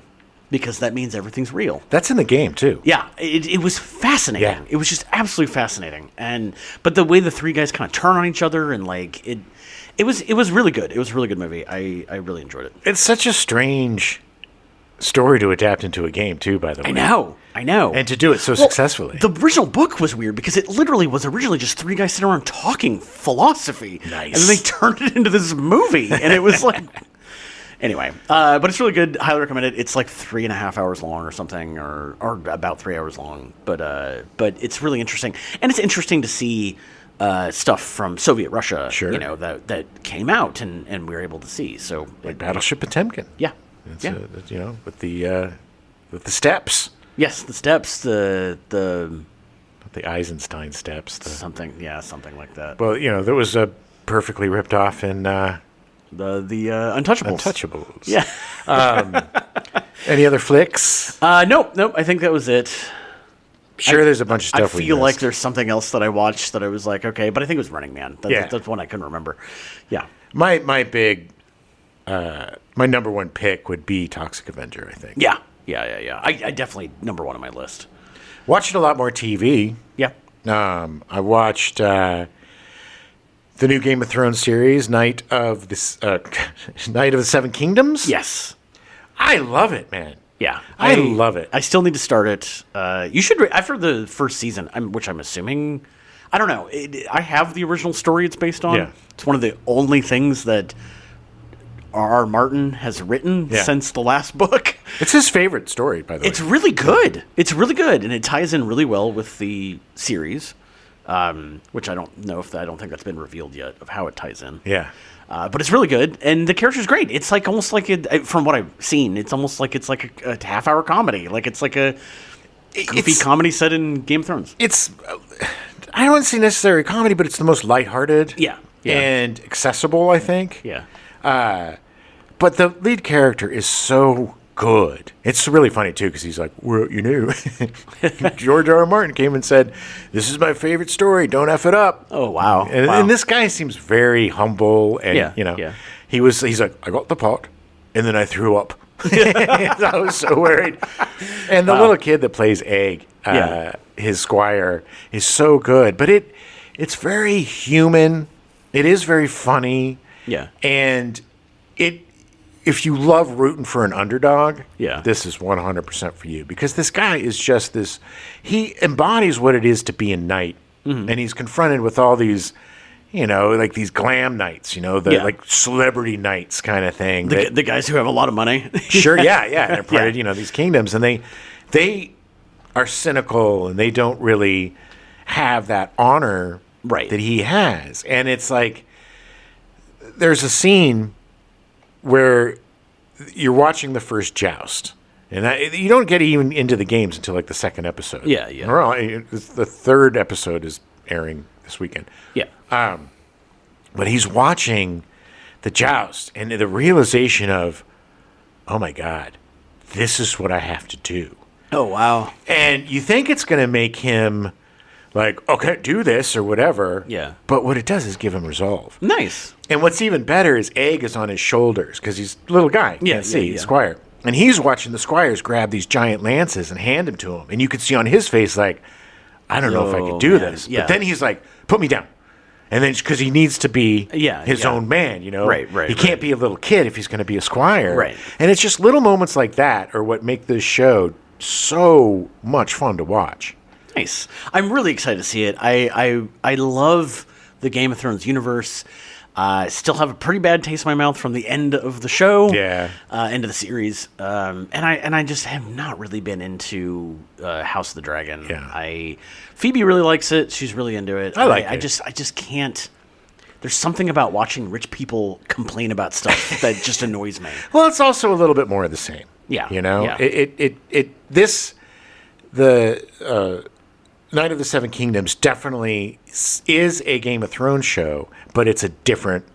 because that means everything's real. That's in the game too. Yeah. It was fascinating. Yeah. It was just absolutely fascinating. But the way the three guys kind of turn on each other and It was really good. It was a really good movie. I really enjoyed it. It's such a strange story to adapt into a game, too, by the way. I know. And to do it so successfully. The original book was weird because it literally was originally just three guys sitting around talking philosophy. Nice. And then they turned it into this movie. And it was like... Anyway, but it's really good. Highly recommend it. It's like 3.5 hours long or something, or about 3 hours long. But it's really interesting. And it's interesting to see... stuff from Soviet Russia, sure. That came out and we were able to see. So like Battleship Potemkin. Yeah. With the steps. Yes, the steps, the Eisenstein steps. Something like that. Well, that was perfectly ripped off in The Untouchables. Untouchables. Yeah. Any other flicks? Nope. I think that was it. Sure, there's a bunch of stuff. I feel like there's something else that I watched that I was like, okay, but I think it was Running Man. That's one I couldn't remember. Yeah. My big, my number one pick would be Toxic Avenger, I think. Yeah. I definitely number one on my list. Watched a lot more TV. Yeah. I watched the new Game of Thrones series, Night of the Seven Kingdoms. Yes. I love it, man. Yeah, I love it. I still need to start it. You should after the first season, which I'm assuming. I don't know. I have the original story it's based on. Yeah. It's one of the only things that R.R. Martin has written since the last book. It's his favorite story, by the way. It's really good. It's really good, and it ties in really well with the series, which I don't think that's been revealed yet of how it ties in. Yeah. But it's really good, and the character's great. It's like almost like from what I've seen, it's almost like it's like a half-hour comedy. Like it's like a goofy comedy set in Game of Thrones. It's I don't say necessarily comedy, but it's the most lighthearted, and accessible, I think. Yeah. But the lead character is so good. It's really funny too because he's like, well, George R. R. Martin came and said, "This is my favorite story. Don't F it up." Oh wow! And this guy seems very humble, and he's like, "I got the pot, and then I threw up." I was so worried. And the little kid that plays Egg, his squire, is so good. But it's very human. It is very funny. Yeah, and if you love rooting for an underdog, this is 100% for you. Because this guy is just this... He embodies what it is to be a knight. Mm-hmm. And he's confronted with all these, like these glam knights, like celebrity knights kind of thing. The guys who have a lot of money. Sure, yeah. And they're part of, these kingdoms. And they are cynical, and they don't really have that honor that he has. And it's like... There's a scene where you're watching the first joust, and you don't get even into the games until like the second episode. Yeah. The third episode is airing this weekend. Yeah. But he's watching the joust, and the realization of, oh my God, this is what I have to do. Oh wow! And you think it's going to make him like, okay, do this or whatever. Yeah. But what it does is give him resolve. Nice. And what's even better is Egg is on his shoulders because he's a little guy. Can't see, Squire. And he's watching the squires grab these giant lances and hand them to him. And you could see on his face, like, I don't know if I could do this. Yeah. But then he's like, put me down. And then because he needs to be his own man, Right. He can't be a little kid if he's going to be a squire. Right. And it's just little moments like that are what make this show so much fun to watch. Nice. I'm really excited to see it. I love the Game of Thrones universe. Still have a pretty bad taste in my mouth from the end of the show. Yeah. End of the series. And I just have not really been into House of the Dragon. Yeah. Phoebe really likes it. She's really into it. I like it. I just can't. There's something about watching rich people complain about stuff that just annoys me. Well, it's also a little bit more of the same. Yeah. The Night of the Seven Kingdoms definitely is a Game of Thrones show, but it's a different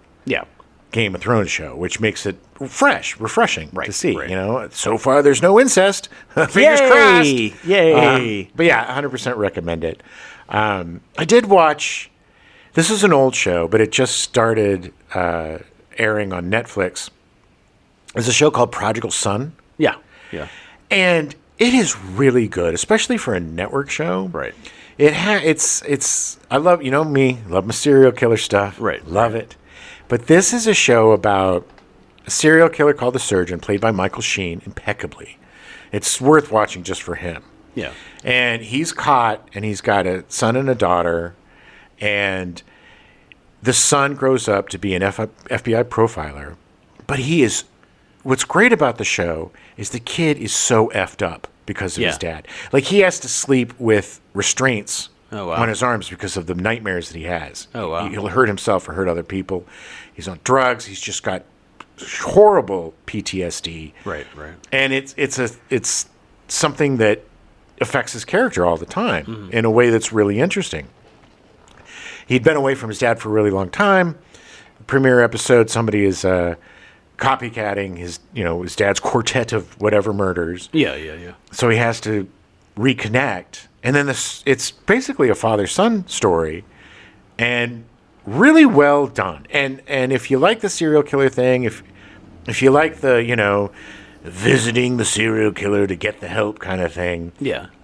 Game of Thrones show, which makes it refreshing to see. Right. So far there's no incest. Fingers crossed. Yay! But yeah, 100% recommend it. I did watch. This is an old show, but it just started airing on Netflix. There's a show called Prodigal Son. Yeah. And it is really good, especially for a network show. Right. It's I love, me, love my serial killer stuff. Right. Love it. But this is a show about a serial killer called The Surgeon, played by Michael Sheen, impeccably. It's worth watching just for him. Yeah. And he's caught, and he's got a son and a daughter, and the son grows up to be an FBI profiler. But what's great about the show is the kid is so effed up because of his dad. Like, he has to sleep with restraints on his arms because of the nightmares that he has. Oh, wow. He'll hurt himself or hurt other people. He's on drugs. He's just got horrible PTSD. Right. And it's something that affects his character all the time in a way that's really interesting. He'd been away from his dad for a really long time. premiere episode, somebody is copycatting his dad's quartet of whatever murders. Yeah. So he has to reconnect, and then it's basically a father-son story, and really well done. And if you like the serial killer thing, if you like the visiting the serial killer to get the help kind of thing,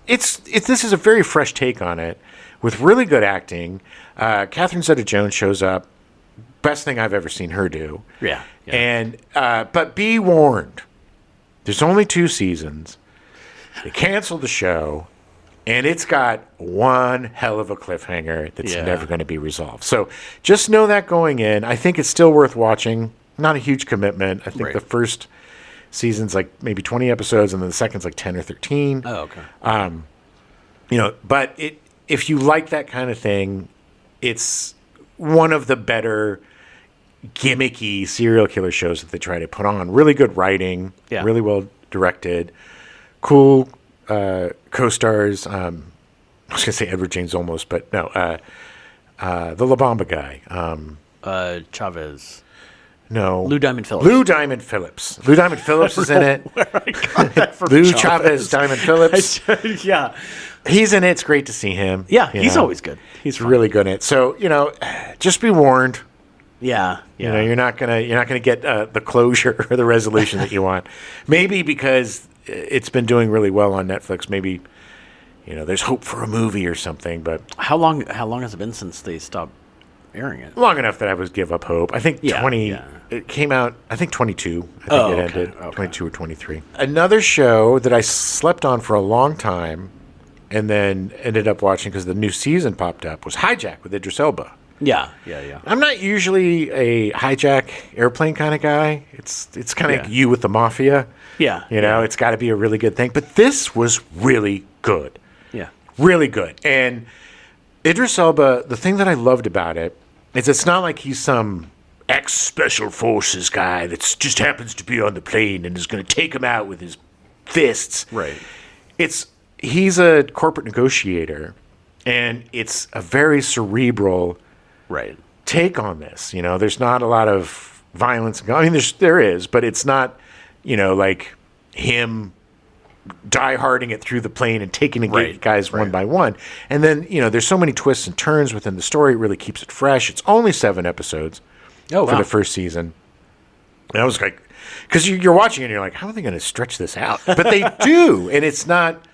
this is a very fresh take on it with really good acting. Catherine Zeta-Jones shows up. Best thing I've ever seen her do. Yeah. And but be warned, there's only 2 seasons. They canceled the show, and it's got one hell of a cliffhanger that's never going to be resolved. So just know that going in. I think it's still worth watching. Not a huge commitment. I think the first season's like maybe 20 episodes, and then the second's like 10 or 13. Oh, okay. But if you like that kind of thing, it's one of the better gimmicky serial killer shows that they try to put on. Really good writing, really well directed, cool co-stars. I was going to say Edward James Olmos, but no, the La Bamba guy. Chavez. No. Lou Diamond Phillips. Lou Diamond Phillips. Lou Diamond Phillips is in it. Where I got that from Lou Chavez Diamond Phillips. Yeah. He's in it. It's great to see him. Yeah, he's always good. He's really good in it. So, just be warned. Yeah. You're not gonna get the closure or the resolution that you want. Maybe because it's been doing really well on Netflix. Maybe there's hope for a movie or something. But how long has it been since they stopped airing it? Long enough that I would give up hope. I think It came out. I think 22. I think it ended 22 or 23. Another show that I slept on for a long time, and then ended up watching because the new season popped up, was Hijack with Idris Elba. Yeah. I'm not usually a hijack airplane kind of guy. It's kind of like you with the mafia. Yeah. It's got to be a really good thing. But this was really good. Yeah. Really good. And Idris Elba, the thing that I loved about it is it's not like he's some ex-special forces guy that just happens to be on the plane and is going to take him out with his fists. Right. He's a corporate negotiator, and it's a very cerebral take on this. There's not a lot of violence. I mean, there is, but it's not, like him die-harding it through the plane and taking the guys one by one. And then, there's so many twists and turns within the story. It really keeps it fresh. It's only 7 episodes for the first season. And I was like, because you're watching and you're like, how are they going to stretch this out? But they do, and it's not,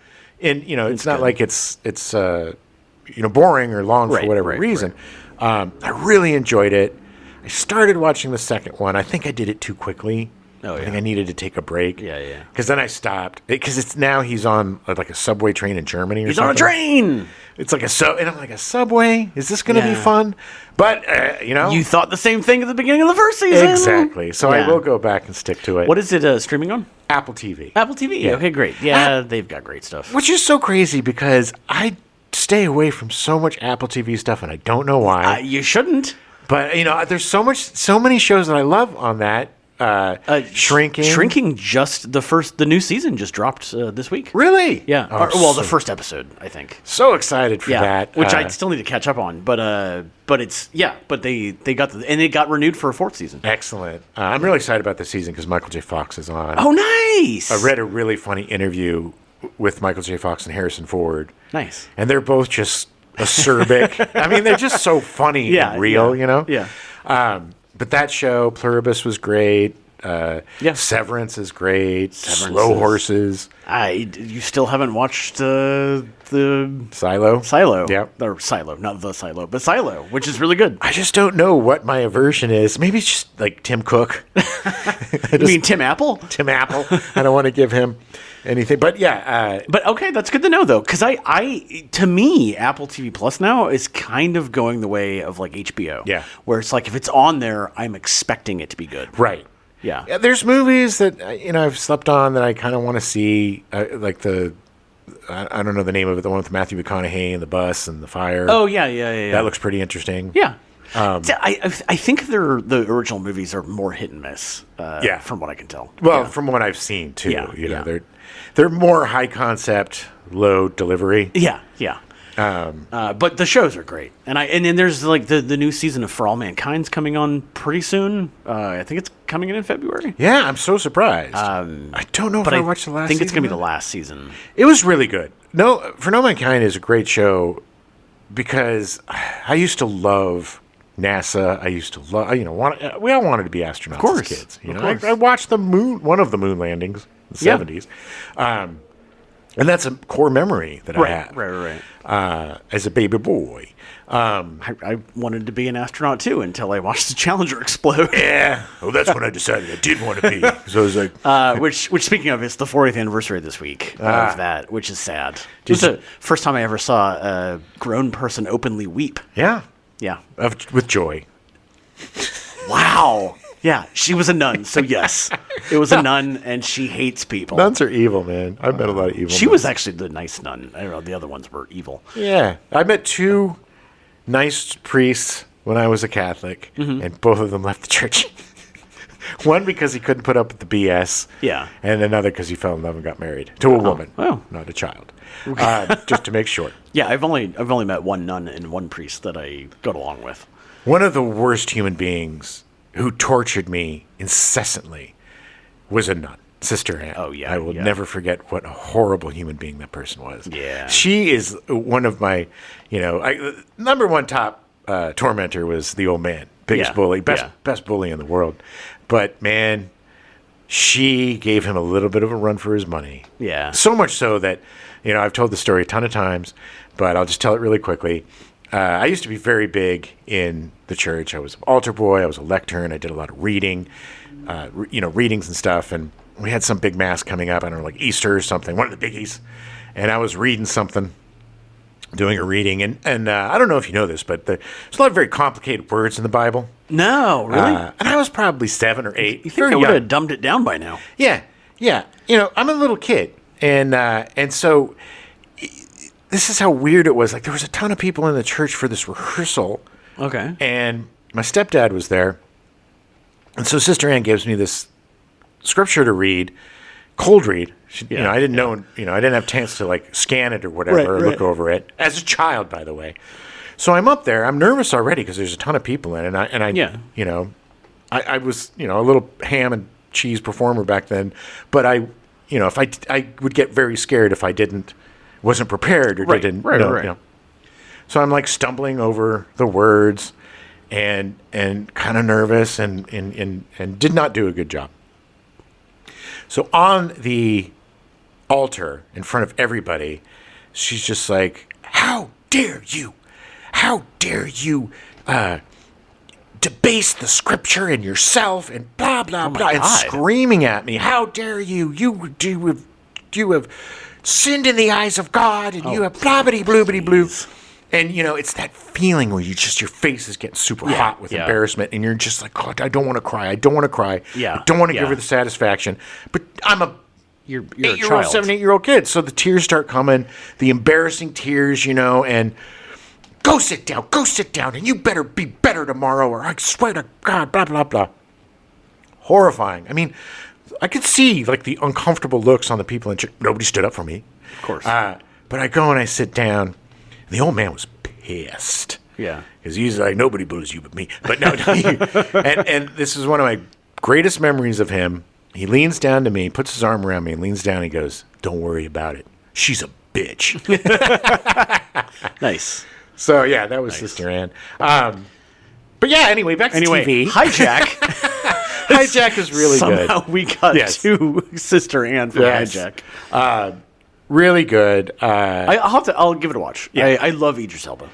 it's not like it's boring or long for whatever reason. I really enjoyed it. I started watching the second one. I think I did it too quickly. I think I needed to take a break. Yeah. Because then I stopped. Because he's on like a subway train in Germany or something. He's on a train! It's like and I'm like, a subway? Is this going to be fun? But, You thought the same thing at the beginning of the first season. Exactly. So I will go back and stick to it. What is it streaming on? Apple TV. Apple TV? Yeah. Okay, great. Yeah, they've got great stuff. Which is so crazy because I stay away from so much Apple TV stuff, and I don't know why. You shouldn't. But, there's so many shows that I love on that. Shrinking. Shrinking the new season just dropped this week. Really? Yeah. The first episode, I think. So excited for that. Which I still need to catch up on. But they got renewed for a 4th season. Excellent. I'm really excited about this season because Michael J. Fox is on. Oh, nice. I read a really funny interview with Michael J. Fox and Harrison Ford. Nice. And they're both just acerbic. I mean, they're just so funny and real, Yeah. But that show, Pluribus, was great. Severance is great. Slow Horses. You still haven't watched the Silo? Silo. Yeah. Or Silo, not the Silo, but Silo, which is really good. I just don't know what my aversion is. Maybe it's just like Tim Cook. You mean Tim Apple? Tim Apple. I don't want to give him anything. But yeah. But okay, that's good to know though, because to me, Apple TV Plus now is kind of going the way of like HBO. Yeah. Where it's like if it's on there, I'm expecting it to be good. Right. Yeah. There's movies that I've slept on that I kind of want to see, like I don't know the name of it, the one with Matthew McConaughey and the bus and the fire. Oh yeah. That looks pretty interesting. Yeah. I think the original movies are more hit and miss. From what I can tell. Well, from what I've seen too. They're more high concept, low delivery. Yeah. But the shows are great, and then there's like the new season of For All Mankind's coming on pretty soon. I think it's coming in February. Yeah, I'm so surprised. I don't know if I watched the last. I think season it's gonna be the last season. It was really good. No, For No Mankind is a great show because I used to love NASA. I used to love, we all wanted to be astronauts as kids. I watched one of the moon landings in the 70s. And that's a core memory that I have. Right. As a baby boy. I wanted to be an astronaut too until I watched the Challenger explode. Yeah. Well, that's when I decided I did want to be. So I was like, which speaking of, it's the 40th anniversary this week of that, which is sad. It was the first time I ever saw a grown person openly weep. Yeah. Yeah. With joy. Wow. Yeah, she was a nun, so yes. It was a nun, and she hates people. Nuns are evil, man. I've met a lot of evil She nuns. was actually the nice nun. I don't know, the other ones were evil. Yeah. I met 2 nice priests when I was a Catholic, and both of them left the church. One because he couldn't put up with the BS. Yeah. And another because he fell in love and got married to a woman, not a child. Just to make sure. Yeah, I've only met one nun and one priest that I got along with. One of the worst human beings who tortured me incessantly was a nun, Sister Anne. Oh, yeah. I will never forget what a horrible human being that person was. Yeah. She is one of my, number one top tormentor was the old man. Biggest bully, best bully in the world. But, man, she gave him a little bit of a run for his money. Yeah. So much so that, I've told the story a ton of times, but I'll just tell it really quickly. I used to be very big in the church. I was an altar boy. I was a lectern. I did a lot of reading, readings and stuff. And we had some big mass coming up. I don't know, like Easter or something, one of the biggies. And I was reading something, doing a reading. And I don't know if you know this, but there's a lot of very complicated words in the Bible. No, really? And I was probably 7 or 8. You think I would have dumbed it down by now? Yeah. I'm a little kid. And so this is how weird it was. Like, there was a ton of people in the church for this rehearsal. Okay. And my stepdad was there. And so Sister Anne gives me this scripture to read, cold read. I didn't know, I didn't have a chance to, like, scan it or whatever, or look over it. As a child, by the way. So I'm up there. I'm nervous already because there's a ton of people in it. I was, a little ham and cheese performer back then. But I would get very scared if I wasn't prepared or didn't know. So I'm like stumbling over the words and kind of nervous and did not do a good job. So on the altar in front of everybody, she's just like, how dare you debase the scripture and yourself and blah, blah, blah, and screaming at me, how dare you have sinned in the eyes of God, and you have bloobity bloobity blue. And, it's that feeling where your face is getting super hot with embarrassment, and you're just like, God, I don't want to cry. I don't want to cry. Yeah. I don't want to give her the satisfaction. But I'm a you're 8-year-old, 7, 8-year-old kid. So the tears start coming, the embarrassing tears, and go sit down, and you better be better tomorrow, or I swear to God, blah, blah, blah. Horrifying. I mean, I could see, like, the uncomfortable looks on the people in church. Nobody stood up for me. Of course. But I go and I sit down. And the old man was pissed. Yeah. Because he's like, nobody bullies you but me. But no. and this is one of my greatest memories of him. He leans down to me, puts his arm around me, and leans down and he goes, don't worry about it. She's a bitch. Nice. So, yeah, that was Sister Anne. But, yeah, anyway, back to TV. Hijack. Hijack is really good. Somehow we got to Sister Anne from Hijack. Really good. I'll give it a watch. Yeah. I love Idris Elba.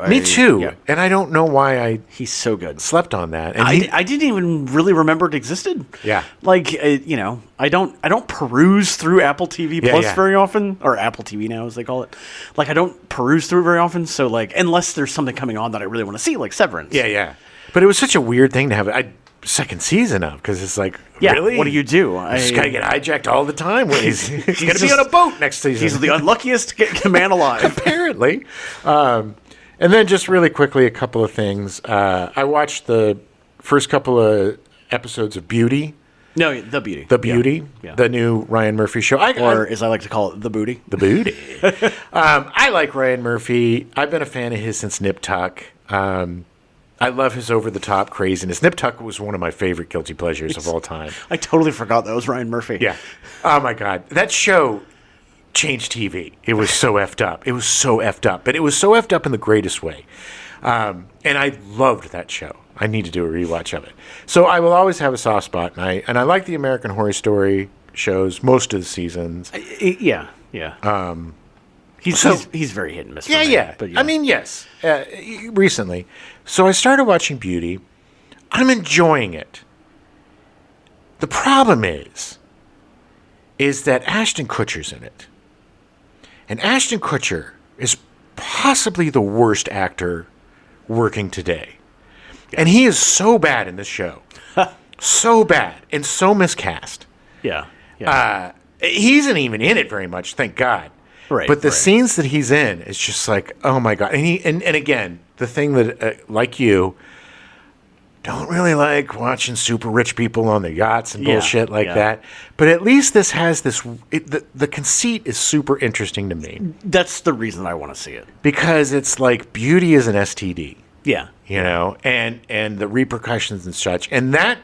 Me too. Yeah. And I don't know why he's so good. Slept on that. And I didn't even really remember it existed. Yeah. Like, I don't peruse through Apple TV Plus very often, or Apple TV now as they call it. Like, I don't peruse through it very often. So, like, unless there's something coming on that I really want to see, like Severance. Yeah. But it was such a weird thing to have a second season of, because it's like, really? What do you do? This guy get hijacked all the time. He's going to be on a boat next season. He's the unluckiest man alive. Apparently. And then just really quickly, a couple of things. I watched the first couple of episodes of Beauty. No, The Beauty. The Beauty, Yeah. the new Ryan Murphy show. Or, as I like to call it, The Booty. The Booty. I like Ryan Murphy. I've been a fan of his since Nip Tuck. I love his over-the-top craziness. Nip Tuck was one of my favorite guilty pleasures of all time. I totally forgot that was Ryan Murphy. Yeah. Oh, my God. That show changed TV. It was so effed up. It was so effed up. But it was so effed up in the greatest way. And I loved that show. I need to do a rewatch of it. So I will always have a soft spot. And I like the American Horror Story shows, most of the seasons. Yeah. He's very hit and miss. Yeah, for me, yeah. But I mean, yes. Recently. So I started watching Beauty. I'm enjoying it. The problem is that Ashton Kutcher's in it. And Ashton Kutcher is possibly the worst actor working today. And he is so bad in this show. So bad and so miscast. Yeah. He isn't even in it very much, thank God. Right. But the scenes that he's in is just like, oh my God. And again, the thing that, like you, don't really like watching super rich people on their yachts and bullshit like that. But at least this has this, the conceit is super interesting to me. That's the reason I want to see it. Because it's like beauty is an STD. Yeah. You know, and the repercussions and such. And that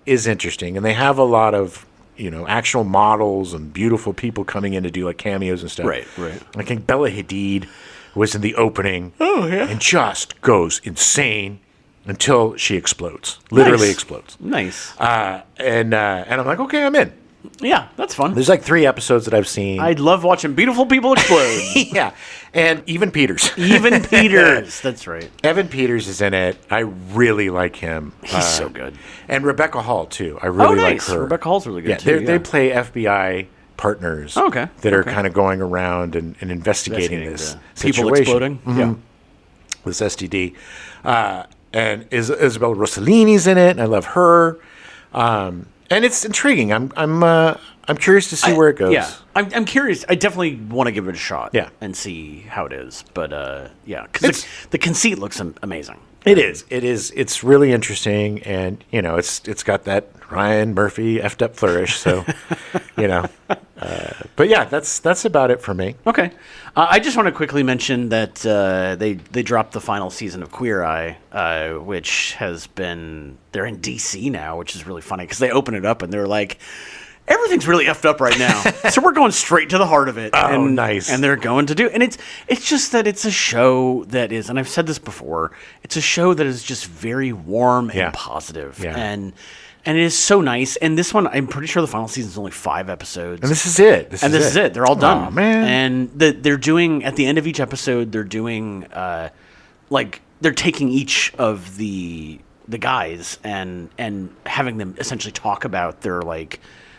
is interesting. And they have a lot of, actual models and beautiful people coming in to do like cameos and stuff. Right. I think Bella Hadid was in the opening. Oh, yeah. And just goes insane until she explodes. Literally explodes. Nice. And I'm like, okay, I'm in. Yeah, that's fun. There's like 3 episodes that I've seen. I love watching beautiful people explode. Yeah. And Evan Peters. Evan Peters. That's right. Evan Peters is in it. I really like him. He's so good. And Rebecca Hall, too. I really like her. Rebecca Hall's really good, yeah, too. They play FBI partners that are kind of going around and investigating this people situation. Exploding. Mm-hmm. Yeah. This STD. And Isabella Rossellini's in it, and I love her. And it's intriguing. I'm curious to see where it goes. Yeah, I'm curious. I definitely want to give it a shot. Yeah. And see how it is. But because the conceit looks amazing. It is. It's really interesting, and it's got that Ryan Murphy effed up flourish. So, but yeah, that's about it for me. Okay, I just want to quickly mention that they dropped the final season of Queer Eye, which has been they're in DC now, which is really funny because they open it up and they're like, everything's really effed up right now, so we're going straight to the heart of it. Oh, nice! And they're going to do, and it's just that it's a show that is, and I've said this before, it's a show that is just very warm and positive, and it is so nice. And this one, I'm pretty sure the final season is only 5 episodes, and this is it. This is it. They're all done. Oh, man! And they're doing at the end of each episode, they're doing they're taking each of the guys and having them essentially talk about their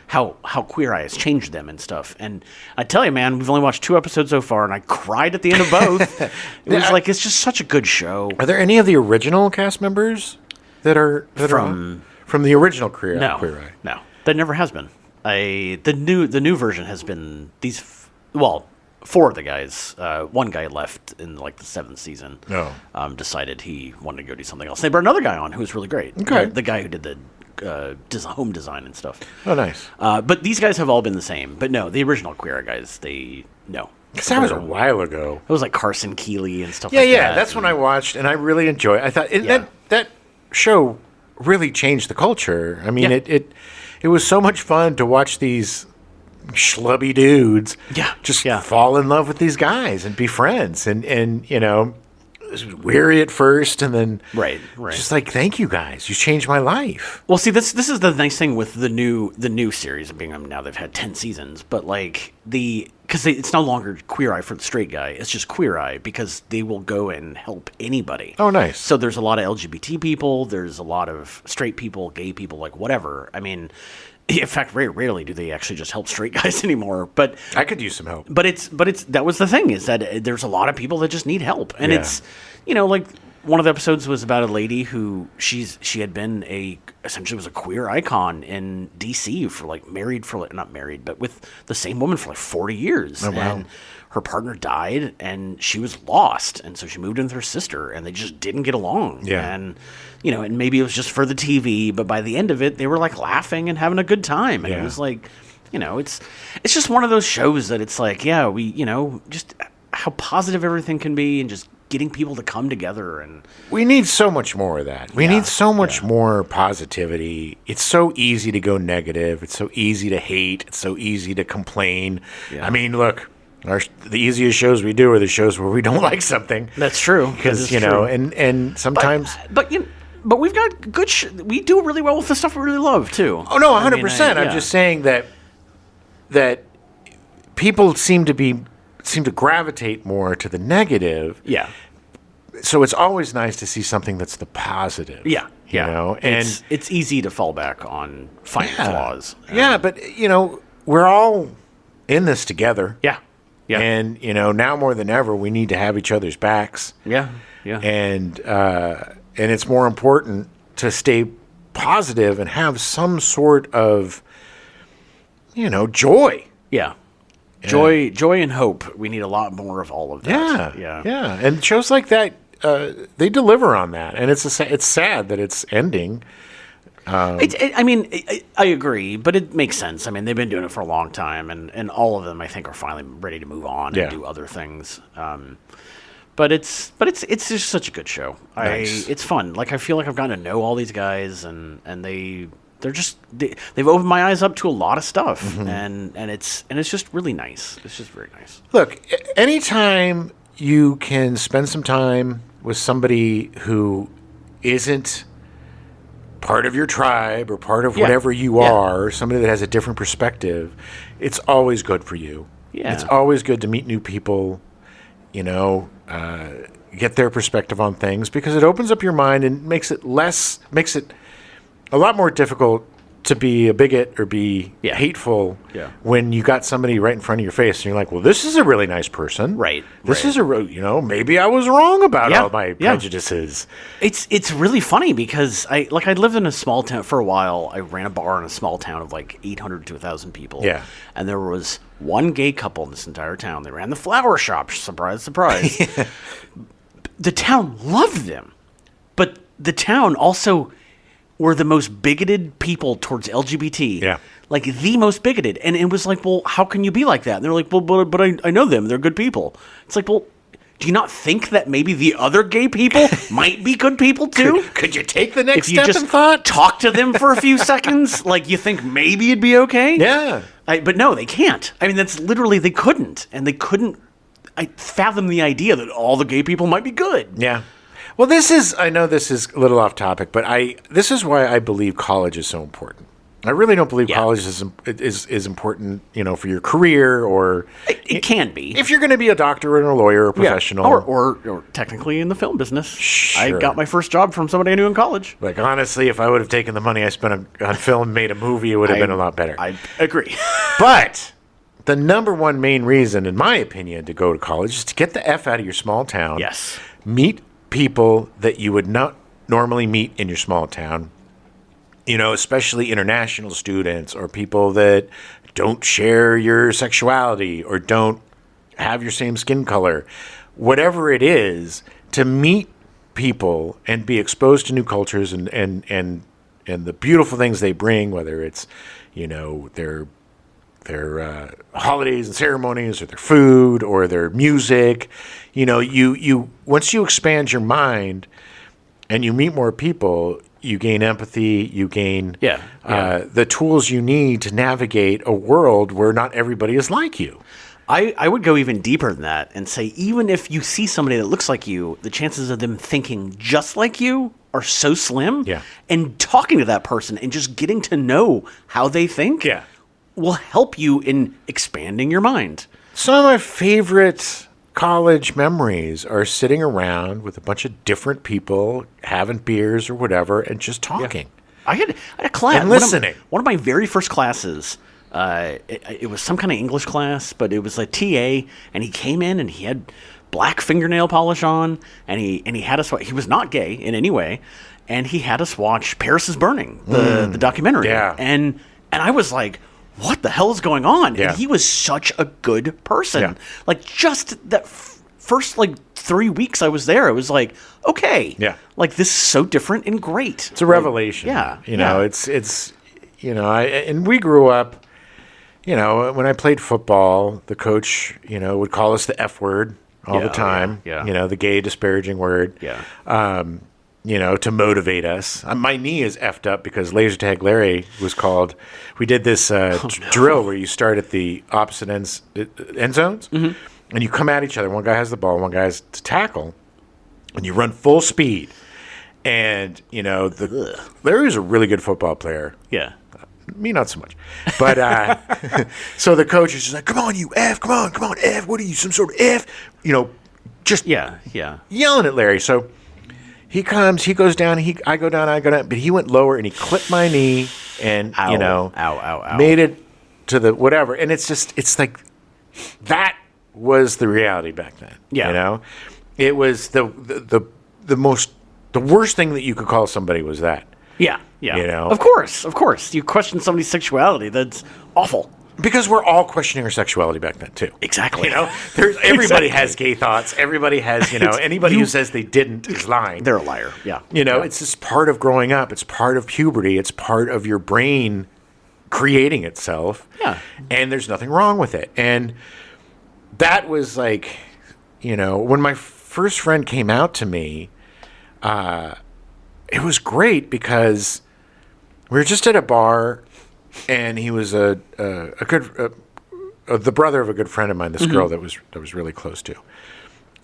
how Queer Eye has changed them and stuff. And I tell you, man, we've only watched 2 episodes so far, and I cried at the end of both. It was it's just such a good show. Are there any of the original cast members that are from the original Queer Eye? No, there never has been. The new version has been 4 of the guys. One guy left in the 7th season. Decided he wanted to go do something else. They brought another guy on who was really great. Okay. The guy who did the home design and stuff. Oh, nice. But these guys have all been the same. But no, the original Queer Eye guys, no. Because that was a while ago. It was like Carson Keeley and stuff like that. Yeah, that's when I watched, and I really enjoyed it. I thought that show really changed the culture. I mean, it was so much fun to watch these schlubby dudes fall in love with these guys and be friends. And it was weary at first, and then just thank you guys, you changed my life. Well, see, this is the nice thing with the new series being now they've had 10 seasons, but because it's no longer Queer Eye for the straight guy, it's just Queer Eye because they will go and help anybody. Oh, nice. So there's a lot of LGBT people, there's a lot of straight people, gay people, whatever. I mean, in fact, very rarely do they actually just help straight guys anymore. But I could use some help. But it's that was the thing, is that there's a lot of people that just need help, and it's one of the episodes was about a lady who she had been essentially was a queer icon in DC for not married, but with the same woman for 40 years. Oh, wow. And her partner died and she was lost, and so she moved in with her sister, and they just didn't get along. Yeah. And and maybe it was just for the TV, but by the end of it, they were like laughing and having a good time, and it was like, it's just one of those shows that it's like, we just how positive everything can be, and just getting people to come together. And we need so much more of that. We need so much more positivity. It's so easy to go negative. It's so easy to hate. It's so easy to complain. I mean, look, the easiest shows we do are the shows where we don't like something. That's true. Because and sometimes, but we've got good. We do really well with the stuff we really love too. Oh no, 100%. I'm just saying that people seem to gravitate more to the negative. Yeah. So it's always nice to see something that's the positive. Yeah. And it's easy to fall back on finding flaws. But we're all in this together. Yeah. And now more than ever, we need to have each other's backs. Yeah. And it's more important to stay positive and have some sort of joy. Yeah. Joy and hope. We need a lot more of all of that. Yeah. And shows like that, they deliver on that, and it's sad that it's ending. I agree, but it makes sense. I mean, they've been doing it for a long time, and all of them, I think, are finally ready to move on and do other things. But it's just such a good show. Nice. It's fun. Like, I feel like I've gotten to know all these guys, and they've opened my eyes up to a lot of stuff, and it's just really nice. It's just very nice. Look, anytime you can spend some time with somebody who isn't part of your tribe or part of whatever you are, somebody that has a different perspective, it's always good for you. Yeah. It's always good to meet new people, get their perspective on things, because it opens up your mind and makes it a lot more difficult to be a bigot or be hateful when you got somebody right in front of your face and you're like, well, this is a really nice person. Right. This is maybe I was wrong about all my prejudices. It's really funny because I lived in a small town for a while. I ran a bar in a small town of like 800 to 1,000 people. Yeah. And there was one gay couple in this entire town. They ran the flower shop. Surprise, surprise. The town loved them. But the town also were the most bigoted people towards LGBT. Yeah. Like, the most bigoted. And it was like, well, how can you be like that? And they're like, well, but I know them. They're good people. It's like, well, do you not think that maybe the other gay people might be good people too? Could you take the next step in thought? If you just talk to them for a few seconds, like, you think maybe it'd be okay? Yeah. But no, they can't. I mean, that's literally, they couldn't. And they couldn't fathom the idea that all the gay people might be good. Yeah. Well, I know this is a little off topic, but this is why I believe college is so important. I really don't believe college is important, for your career, or it can be if you're going to be a doctor or a lawyer or a professional, or technically in the film business. Sure. I got my first job from somebody I knew in college. Like, honestly, if I would have taken the money I spent on film and made a movie, it would have been a lot better. I agree. But the number one main reason, in my opinion, to go to college is to get the F out of your small town. Yes. Meet people that you would not normally meet in your small town, especially international students or people that don't share your sexuality or don't have your same skin color. Whatever it is, to meet people and be exposed to new cultures and the beautiful things they bring, whether it's, their holidays and ceremonies, or their food, or their music. You once you expand your mind and you meet more people, you gain empathy, you gain the tools you need to navigate a world where not everybody is like you. I would go even deeper than that and say, even if you see somebody that looks like you, the chances of them thinking just like you are so slim. Yeah. And talking to that person and just getting to know how they think will help you in expanding your mind. Some of my favorite college memories are sitting around with a bunch of different people, having beers or whatever, and just talking. Yeah. I had a class. And listening. One of my very first classes, it was some kind of English class, but it was a TA, and he came in and he had black fingernail polish on, and he had us. He was not gay in any way, and he had us watch Paris is Burning, the documentary. Yeah. And I was like, what the hell is going on? Yeah. And he was such a good person. Yeah. Like, just that first, like, 3 weeks I was there, it was like, okay. Yeah. Like, this is so different and great. It's a revelation. Yeah. You know, it's you know, and we grew up, you know, when I played football, the coach, you know, would call us the F word all the time. Yeah. You know, the gay disparaging word. Yeah. You know, to motivate us. My knee is effed up because Laser Tag Larry was called. We did this drill where you start at the opposite end zones, and you come at each other. One guy has the ball, one guy has to tackle, and you run full speed. And, you know, Larry was a really good football player. Yeah. Me, not so much. But so the coach is just like, come on, you F, come on, F. What are you, some sort of F? You know, just yelling at Larry. So he comes, he goes down, I go down, but he went lower and he clipped my knee and, you know, made it to the whatever. And it's just, it's like, that was the reality back then. Yeah. You know, it was the worst thing that you could call somebody was that. Yeah. Yeah. You know? Of course. You question somebody's sexuality. That's awful. Because we're all questioning our sexuality back then too. Exactly. You know, everybody has gay thoughts. Everybody has, you know, anybody who says they didn't is lying. They're a liar. Yeah. You know, it's just part of growing up. It's part of puberty. It's part of your brain creating itself. Yeah. And there's nothing wrong with it. And that was like, you know, when my first friend came out to me, it was great because we were just at a bar, and he was the brother of a good friend of mine. This girl that was really close to,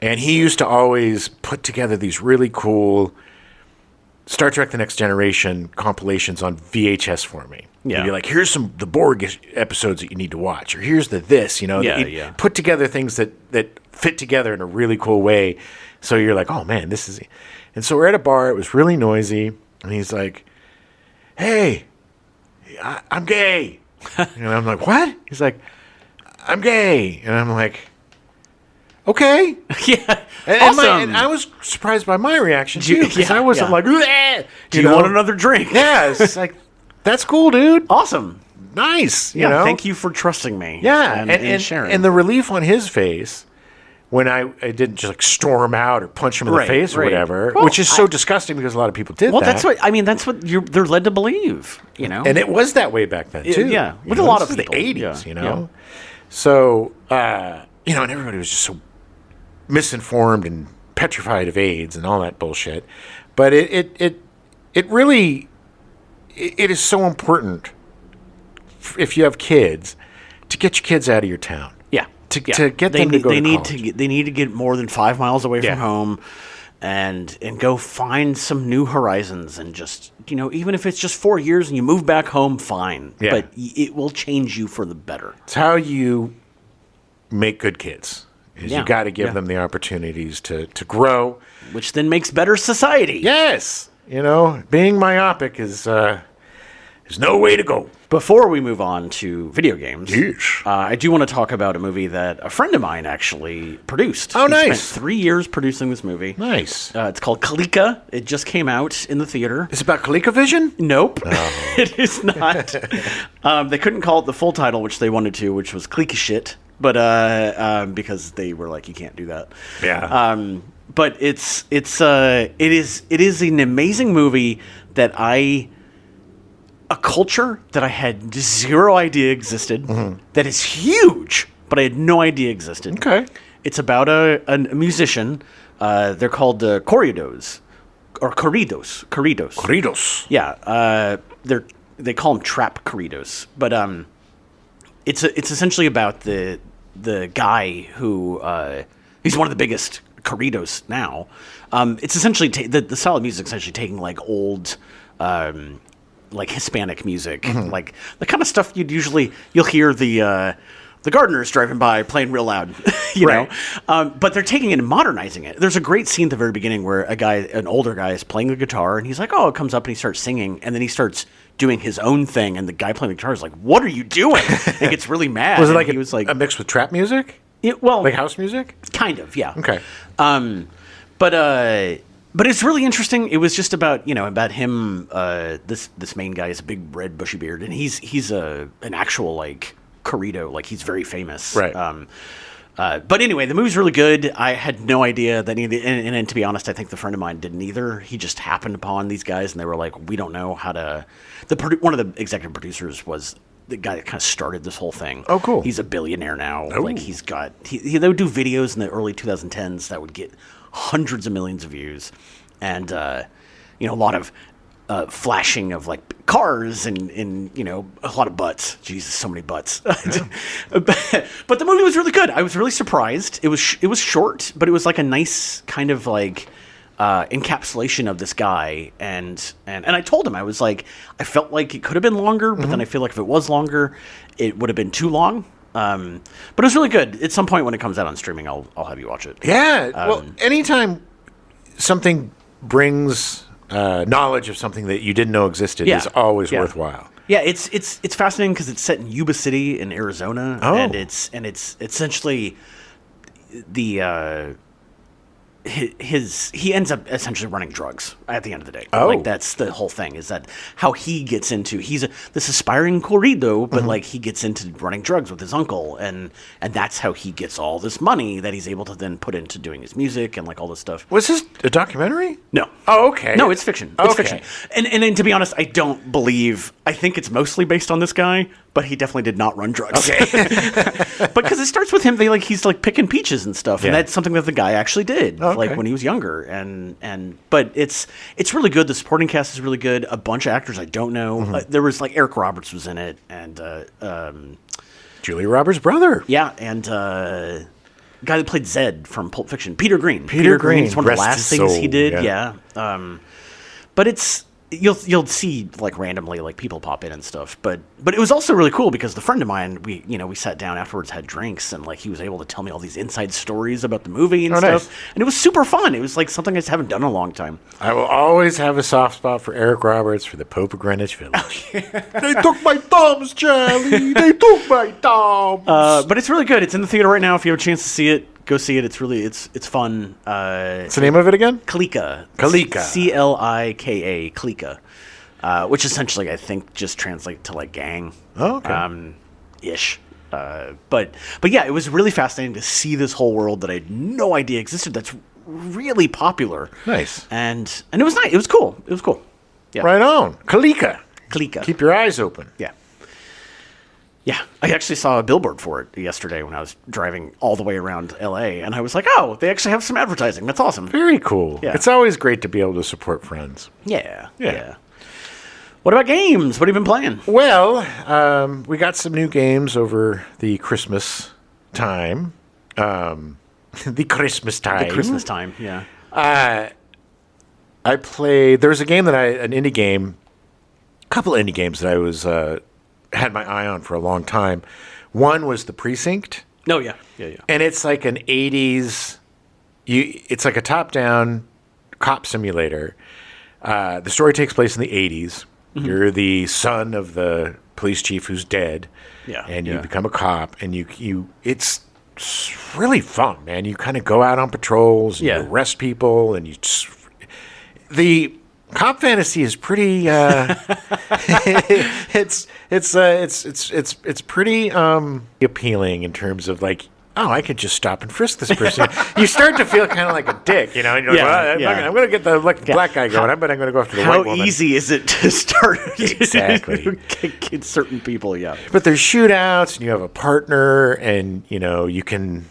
and he used to always put together these really cool Star Trek: The Next Generation compilations on VHS for me. Yeah, he'd be like, here's the Borg episodes that you need to watch, or here's this. You know, yeah. Put together things that fit together in a really cool way. So you're like, oh man, this is. And so we're at a bar. It was really noisy, and he's like, "Hey, I'm gay." And I'm like, "What?" He's like, "I'm gay." And I'm like, "Okay." Yeah. And, awesome. and I was surprised by my reaction too, because I wasn't like, "Do you want another drink?" Yeah, it's like, that's cool, dude. Awesome. Nice. You Yeah. know? Thank you for trusting me. Yeah, and sharing. And the relief on his face when I didn't just like storm out or punch him in the face or whatever, well, which is so disgusting because a lot of people did well, that. That's what they're led to believe, you know. And it was that way back then too. Yeah, with a lot of people. The 80s, yeah. you know. Yeah. So you know, and everybody was just so misinformed and petrified of AIDS and all that bullshit. But it really is so important if you have kids to get your kids out of your town. To get them to go to college. They need to get more than 5 miles away from home and go find some new horizons, and just, you know, even if it's just 4 years and you move back home, fine. Yeah. But it will change you for the better. It's how you make good kids. You got to give them the opportunities to grow. Which then makes better society. Yes. You know, being myopic is no way to go. Before we move on to video games, yes. I do want to talk about a movie that a friend of mine actually produced. Oh, nice. He spent 3 years producing this movie. Nice. It's called Kalika. It just came out in the theater. Is it about ColecoVision? Nope. Oh. It is not. They couldn't call it the full title, which they wanted to, which was Clique Shit, but because they were like, you can't do that. Yeah. But it is an amazing movie that a culture that I had zero idea existed, that is huge, but I had no idea existed. Okay. It's about a musician. They're called corridos, or corridos. Corridos. Yeah. They call them trap corridos, but it's essentially about the guy who he's one of the biggest corridos now. It's essentially the style of music is essentially taking like old. Like Hispanic music, like the kind of stuff you'll hear the gardeners driving by playing real loud, you know. But they're taking it and modernizing it. There's a great scene at the very beginning where an older guy is playing the guitar, and he's like, "Oh," comes up and he starts singing, and then he starts doing his own thing, and the guy playing the guitar is like, "What are you doing?" And gets really mad. Was it like a mix with trap music? Well, like house music? Kind of, yeah. Okay. But But it's really interesting. It was just about him. This main guy has a big red bushy beard, and he's an actual like Corrido, like he's very famous. Right. But anyway, the movie's really good. I had no idea that and to be honest, I think the friend of mine didn't either. He just happened upon these guys, and they were like, "We don't know how to." One of the executive producers was the guy that kind of started this whole thing. Oh, cool. He's a billionaire now. Oh. Like they would do videos in the early 2010s that would get hundreds of millions of views, and a lot of flashing of like cars and a lot of butts. Jesus, so many butts. Yeah. But the movie was really good. I was really surprised. It was short, but it was like a nice kind of like encapsulation of this guy. And I told him, I was like, I felt like it could have been longer, but then I feel like if it was longer, it would have been too long. But it was really good. At some point when it comes out on streaming, I'll have you watch it. Yeah. Well, anytime something brings knowledge of something that you didn't know existed is always worthwhile. Yeah, it's fascinating because it's set in Yuba City in Arizona, and it's essentially the he ends up essentially running drugs at the end of the day. Like that's the whole thing, is that how he gets into this aspiring corrido, but like he gets into running drugs with his uncle, and that's how he gets all this money that he's able to then put into doing his music and like all this stuff. Was this a documentary? No. Oh, okay. No, it's fiction. It's fiction. And to be honest, I think it's mostly based on this guy, but he definitely did not run drugs. Okay. But because it starts with him, he's like picking peaches and stuff, and that's something that the guy actually did, like when he was younger. But it's really good. The supporting cast is really good. A bunch of actors I don't know. There was like Eric Roberts was in it, and Julia Roberts' brother. Yeah, and guy that played Zed from Pulp Fiction, Peter Green. Peter Green. It's one of the last things he did. Yeah. But it's. You'll see like randomly like people pop in and stuff, but it was also really cool because the friend of mine, we sat down afterwards, had drinks, and like he was able to tell me all these inside stories about the movie and stuff. Nice. And it was super fun. It was like something I just haven't done in a long time. I will always have a soft spot for Eric Roberts for the Pope of Greenwich Village. They took my thumbs, Charlie. They took my thumbs. But it's really good. It's in the theater right now. If you have a chance to see it, go see it. It's really it's fun. What's the name of it again? Kalika. Kalika. Clika. Kalika. Which essentially I think just translates to like gang. Oh, okay. Ish. But yeah, it was really fascinating to see this whole world that I had no idea existed. That's really popular. Nice. And it was nice. It was cool. It was cool. Yeah. Right on. Kalika. Kalika. Keep your eyes open. Yeah. Yeah, I actually saw a billboard for it yesterday when I was driving all the way around L.A., and I was like, oh, they actually have some advertising. That's awesome. Very cool. Yeah. It's always great to be able to support friends. Yeah. What about games? What have you been playing? Well, we got some new games over the Christmas time. The Christmas time, yeah. I played... There was a game an indie game, a couple of indie games that I was... had my eye on for a long time. One was The Precinct. Oh, yeah. And it's like an 80s... It's like a top-down cop simulator. The story takes place in the 80s. Mm-hmm. You're the son of the police chief who's dead. Yeah. And you become a cop. And it's really fun, man. You kind of go out on patrols. And you arrest people. And the... Cop fantasy is pretty. It's pretty appealing in terms of like, oh, I could just stop and frisk this person. You start to feel kind of like a dick, And you're like, I'm going to get the black guy going, but I'm going to go after the white woman. How easy is it to start? Exactly. Kick certain people, yeah. But there's shootouts, and you have a partner, and you can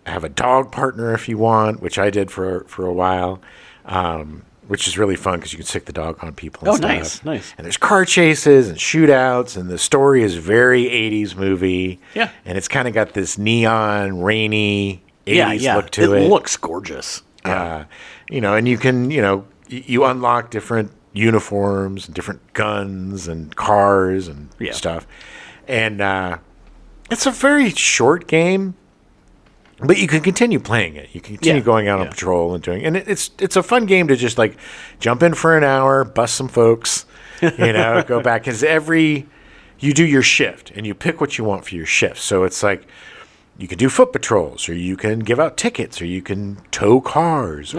have a dog partner if you want, which I did for a while. Which is really fun because you can sick the dog on people and stuff. Nice. And there's car chases and shootouts, and the story is very 80s movie. Yeah. And it's kind of got this neon, rainy 80s look to it. It looks gorgeous. Yeah. And you can, you unlock different uniforms and different guns and cars and stuff. And it's a very short game. But you can continue playing it. You can continue going out on patrol and doing, and it's a fun game to just like jump in for an hour, bust some folks, go back because you do your shift and you pick what you want for your shift. So it's like you can do foot patrols, or you can give out tickets, or you can tow cars,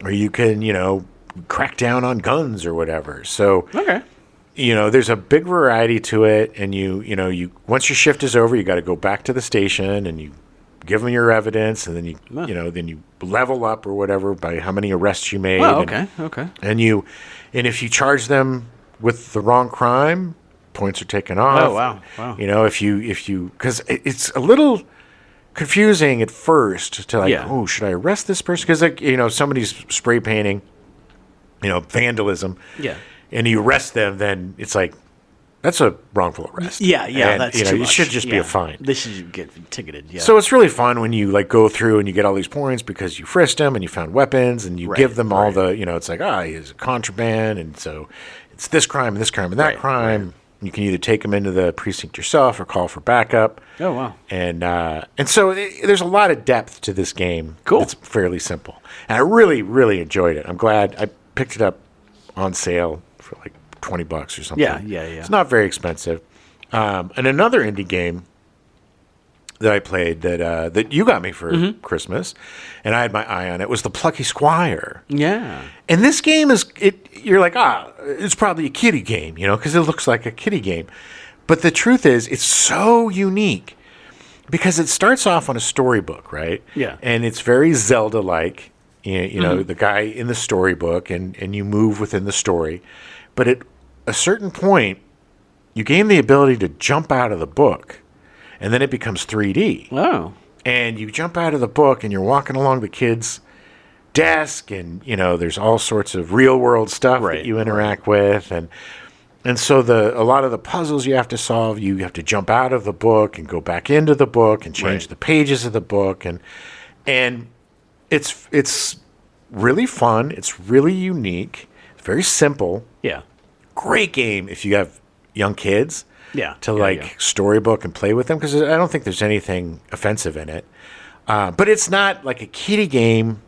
or you can, crack down on guns or whatever. So, Okay. there's a big variety to it, and you once your shift is over, you got to go back to the station and you give them your evidence, and then then you level up or whatever by how many arrests you made. Oh, okay. Okay. And if you charge them with the wrong crime, points are taken off. Oh, wow. Wow. If you because it's a little confusing at first to oh, should I arrest this person? Because somebody's spray painting, vandalism. Yeah. And you arrest them, then it's like, that's a wrongful arrest. Yeah, and, that's too it much. should just be a fine. They should get ticketed. Yeah. So it's really fun when you go through and you get all these points because you frisked them and you found weapons and you give them all the it's like he's a contraband, and so it's this crime and this crime and that crime. Right. You can either take them into the precinct yourself or call for backup. Oh wow! And so there's a lot of depth to this game. Cool. It's fairly simple, and I really really enjoyed it. I'm glad I picked it up on sale for like $20 or something. Yeah. It's not very expensive. And another indie game that I played that you got me for Christmas, and I had my eye on it, was the Plucky Squire. Yeah. And this game you're like, it's probably a kiddie game, because it looks like a kiddie game. But the truth is, it's so unique because it starts off on a storybook, right? Yeah. And it's very Zelda-like, the guy in the storybook, and you move within the story. But at a certain point, you gain the ability to jump out of the book, and then it becomes 3D. Oh. And you jump out of the book, and you're walking along the kid's desk, and, there's all sorts of real-world stuff that you interact with. And so a lot of the puzzles you have to solve, you have to jump out of the book and go back into the book and change the pages of the book. And it's really fun. It's really unique. It's very simple. Yeah. Great game if you have young kids. Yeah. To storybook and play with them, because I don't think there's anything offensive in it. But it's not like a kiddie game,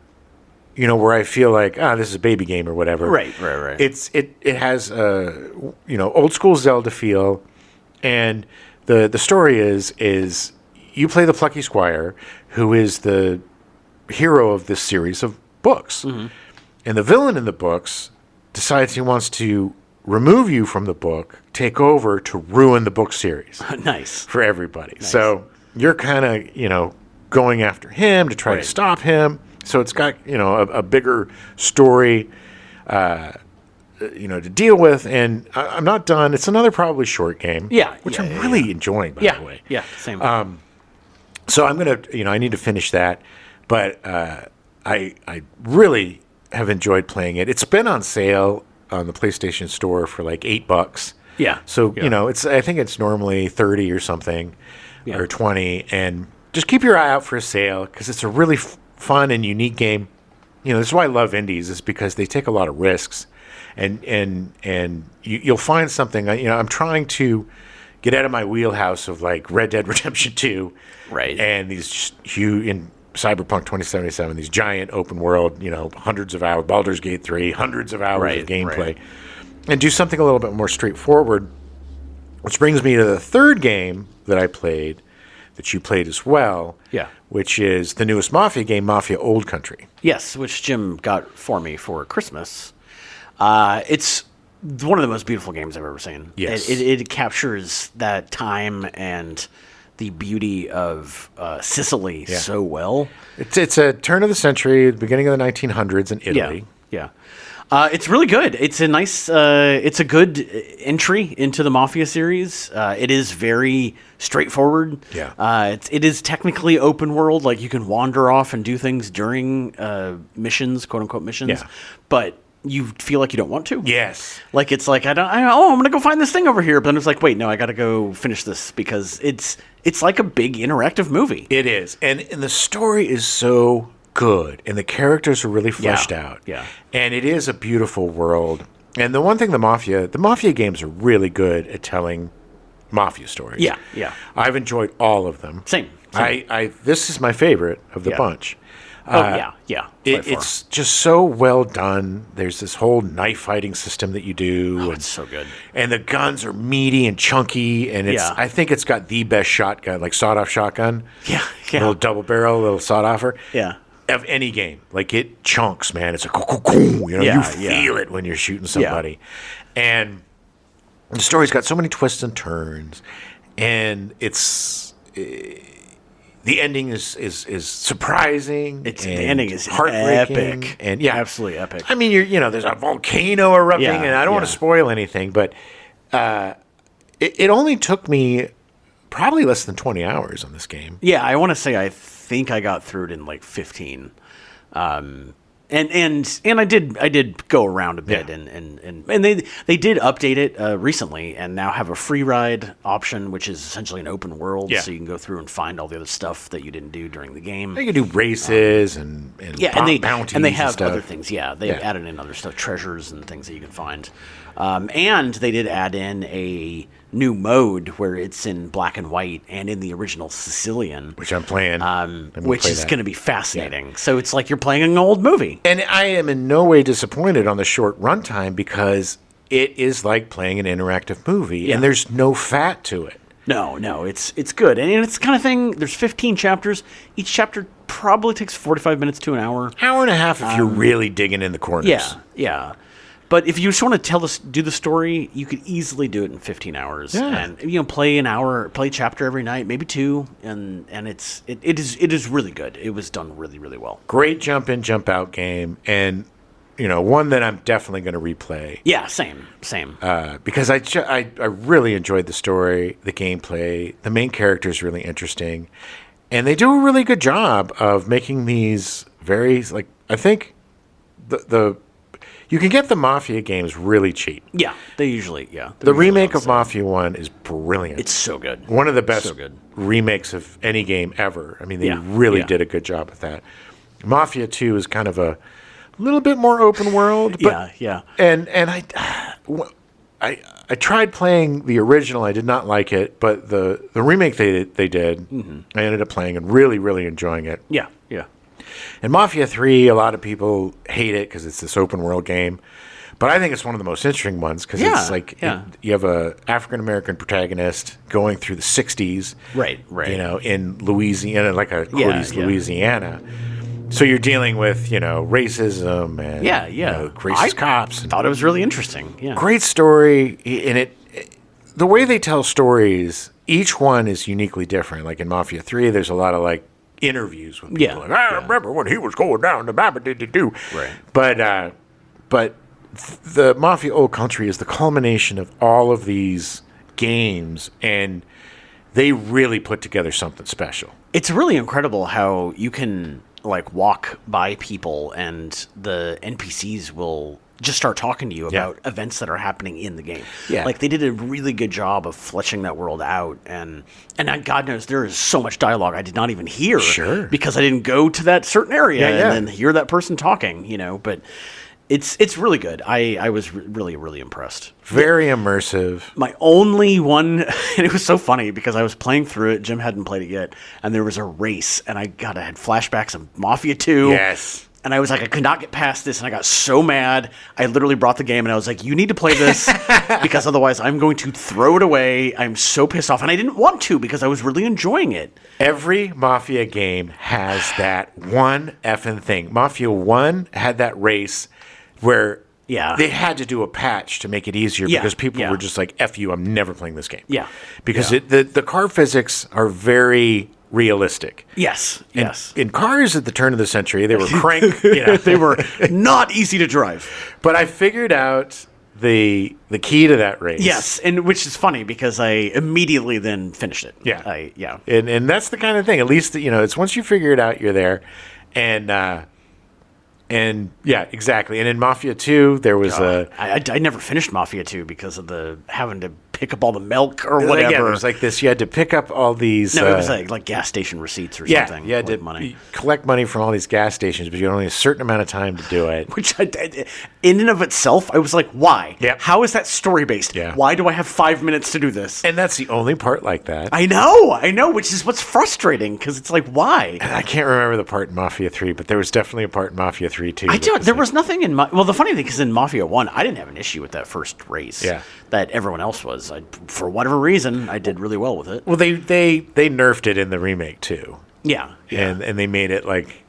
where I feel like, this is a baby game or whatever. Right. It has old school Zelda feel, and the story is you play the Plucky Squire, who is the hero of this series of books, and the villain in the books decides he wants to remove you from the book, take over to ruin the book series. Nice. For everybody. Nice. So you're kind of, going after him to try to stop him. So it's got, a bigger story, to deal with. And I'm not done. It's another probably short game. Yeah. Which I'm really enjoying, by the way. Yeah, same. So I'm going to, I need to finish that. But I really have enjoyed playing it. It's been on sale on the PlayStation Store for like $8. Yeah. So, I think it's normally 30 or something, or 20. And just keep your eye out for a sale, because it's a really fun and unique game. That's why I love indies, is because they take a lot of risks. And you'll find something, I'm trying to get out of my wheelhouse of like Red Dead Redemption 2. Right. And these huge, in Cyberpunk 2077, these giant open world, hundreds of hours, Baldur's Gate 3, hundreds of hours of gameplay, and do something a little bit more straightforward. Which brings me to the third game that I played, that you played as well, which is the newest Mafia game, Mafia Old Country. Yes, which Jim got for me for Christmas. It's one of the most beautiful games I've ever seen. Yes. It captures that time and the beauty of Sicily so well. It's a turn of the century, the beginning of the 1900s in Italy. Yeah. It's really good. It's a nice, it's a good entry into the Mafia series. It is very straightforward. Yeah. It is technically open world. Like, you can wander off and do things during missions, quote unquote missions. Yeah. But you feel like you don't want to. Yes. Like, it's like, I'm going to go find this thing over here. But then it's like, wait, no, I got to go finish this, because it's like a big interactive movie. It is. And the story is so good, and the characters are really fleshed out. Yeah. And it is a beautiful world. And the one thing the Mafia games are really good at telling Mafia stories. Yeah. I've enjoyed all of them. Same. This is my favorite of the bunch. Yeah. It's just so well done. There's this whole knife fighting system that you do. Oh, it's so good. And the guns are meaty and chunky, and I think it's got the best shotgun, like sawed-off shotgun. Yeah. Little double barrel, little sawed-offer. Yeah. of any game. Like, it chunks, man. It's like, you feel it when you're shooting somebody. And the story's got so many twists and turns, and it's the ending is surprising. The ending is heartbreaking, epic, and absolutely epic. I mean, there's a volcano erupting, and I don't want to spoil anything, but it only took me probably less than 20 hours on this game. Yeah, I want to say I think I got through it in like 15. And I did go around a bit, and they did update it recently, and now have a free ride option, which is essentially an open world, so you can go through and find all the other stuff that you didn't do during the game. You can do races and bounties, and they have stuff. Other things. Yeah, they've added in other stuff, treasures and things that you can find. And they did add in a new mode where it's in black and white and in the original Sicilian, which I'm playing, which is going to be fascinating. Yeah. So it's like you're playing an old movie. And I am in no way disappointed on the short runtime, because it is like playing an interactive movie, and there's no fat to it. No, it's good. And it's the kind of thing, there's 15 chapters. Each chapter probably takes 45 minutes to an hour. Hour and a half if you're really digging in the corners. Yeah. But if you just want to do the story, you could easily do it in 15 hours. Yeah. And play an hour, play a chapter every night, maybe 2, and it is really good. It was done really, really well. Great jump in, jump out game, and one that I'm definitely going to replay. Yeah, same. Because I really enjoyed the story, the gameplay. The main character is really interesting, and they do a really good job of making these very, like, I think the you can get the Mafia games really cheap. Yeah, they usually, The remake of Mafia 1 is brilliant. It's so good. One of the best remakes of any game ever. I mean, they really did a good job with that. Mafia 2 is kind of a little bit more open world. But, And I tried playing the original. I did not like it, but the remake they did, I ended up playing and really, really enjoying it. Yeah. And Mafia 3, a lot of people hate it because it's this open world game. But I think it's one of the most interesting ones because it's like you have a African American protagonist going through the 60s. Right. In Louisiana, like a Louisiana. So you're dealing with, racism and racist cops. I thought it was really interesting. Yeah. Great story. And the way they tell stories, each one is uniquely different. Like in Mafia 3, there's a lot of like interviews with people. I remember when he was going down the Babba-dee-dee-doo. Right. But the Mafia Old Country is the culmination of all of these games, and they really put together something special. It's really incredible how you can like walk by people and the NPCs will just start talking to you about events that are happening in the game. Yeah. Like they did a really good job of fleshing that world out, and God knows there is so much dialogue I did not even hear because I didn't go to that certain area and then hear that person talking, but it's really good. I was really, really impressed. Very immersive. My only one, and it was so funny because I was playing through it, Jim hadn't played it yet, and there was a race, and I had flashbacks of Mafia 2. Yes. And I was like, I could not get past this, and I got so mad. I literally brought the game, and I was like, you need to play this, because otherwise I'm going to throw it away. I'm so pissed off. And I didn't want to, because I was really enjoying it. Every Mafia game has that one effing thing. Mafia 1 had that race where they had to do a patch to make it easier because people were just like, F you, I'm never playing this game. Yeah. Because the car physics are very realistic. Yes. In cars at the turn of the century, they were crank. They were not easy to drive. But I figured out the key to that race. Yes, and which is funny because I immediately then finished it. Yeah. And that's the kind of thing. At least it's once you figure it out, you're there. And yeah, exactly. And in Mafia 2, there was I never finished Mafia 2 because of the having to pick up all the milk or whatever. Yeah, it was like this. You had to pick up all these. No, it was like gas station receipts or something. Yeah, you had to money. Collect money from all these gas stations, but you had only a certain amount of time to do it. Which, in and of itself, I was like, why? Yep. How is that story based? Yeah. Why do I have 5 minutes to do this? And that's the only part like that. I know, which is what's frustrating because it's like, why? And I can't remember the part in Mafia 3, but there was definitely a part in Mafia 3 too. There was nothing in the funny thing is in Mafia 1, I didn't have an issue with that first race. Yeah. That everyone else was. For whatever reason, I did really well with it. Well, they nerfed it in the remake too. Yeah. And they made it like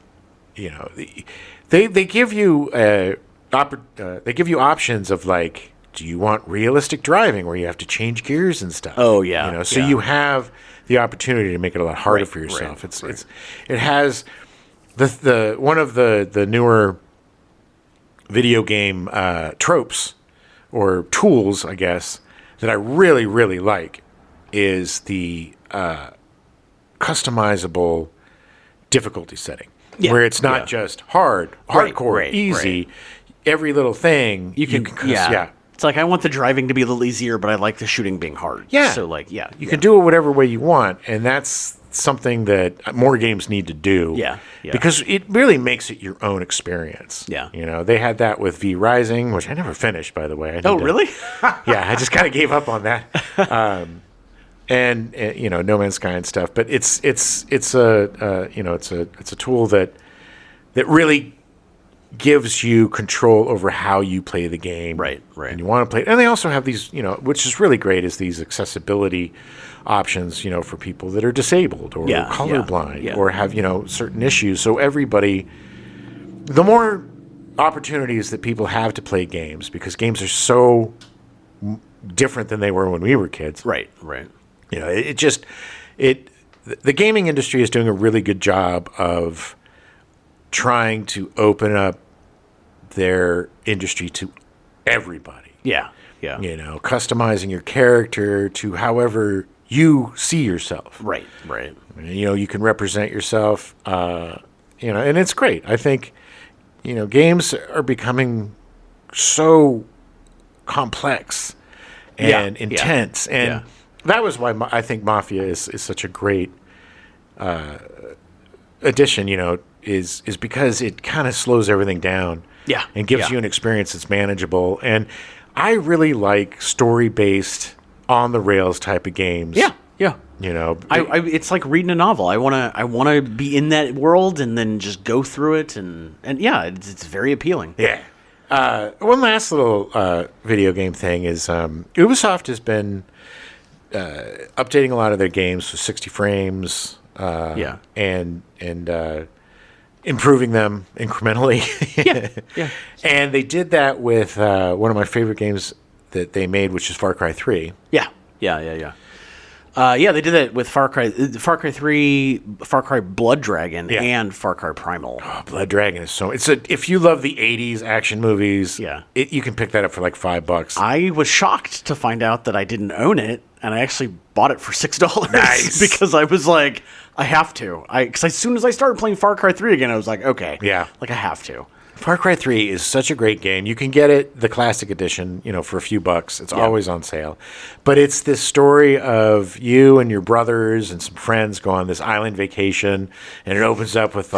they give you they give you options of like, do you want realistic driving where you have to change gears and stuff? Oh yeah. So you have the opportunity to make it a lot harder for yourself. It has the one of the newer video game tropes or tools, I guess, that I really, really like is the customizable difficulty setting, where it's not just hardcore, easy, every little thing you can It's like, I want the driving to be a little easier, but I like the shooting being hard. Yeah. So, like, you can do it whatever way you want, and that's something that more games need to do. Yeah. Because it really makes it your own experience. Yeah. They had that with V Rising, which I never finished, by the way. Really? Yeah, I just kind of gave up on that. And No Man's Sky and stuff. But it's a tool that really gives you control over how you play the game. Right. And you want to play it. And they also have these, which is really great, is these accessibility options, for people that are disabled or colorblind or have, certain issues. So everybody, the more opportunities that people have to play games, because games are so different than they were when we were kids. Right. The gaming industry is doing a really good job of trying to open up their industry to everybody. Yeah. Customizing your character to however you see yourself. Right. You can represent yourself, and it's great. I think, games are becoming so complex and intense. And that was why I think Mafia is such a great addition, is because it kind of slows everything down. Yeah. And gives you an experience that's manageable. And I really like story-based, on-the-rails type of games. Yeah. It's like reading a novel. I wanna be in that world and then just go through it, and it's very appealing. Yeah. One last little video game thing is Ubisoft has been updating a lot of their games with 60 frames. And improving them incrementally. Yeah. And they did that with one of my favorite games that they made, which is Far Cry 3. Yeah. They did that with Far Cry 3, Far Cry Blood Dragon, and Far Cry Primal. Oh, Blood Dragon is if you love the 80s action movies, you can pick that up for like $5. I was shocked to find out that I didn't own it, and I actually bought it for $6. Nice. Because I was like, I have to. Because as soon as I started playing Far Cry 3 again, I was like, okay. Yeah. Like, I have to. Far Cry 3 is such a great game. You can get it, the classic edition, for a few bucks. It's always on sale. But it's this story of you and your brothers and some friends go on this island vacation, and it opens up with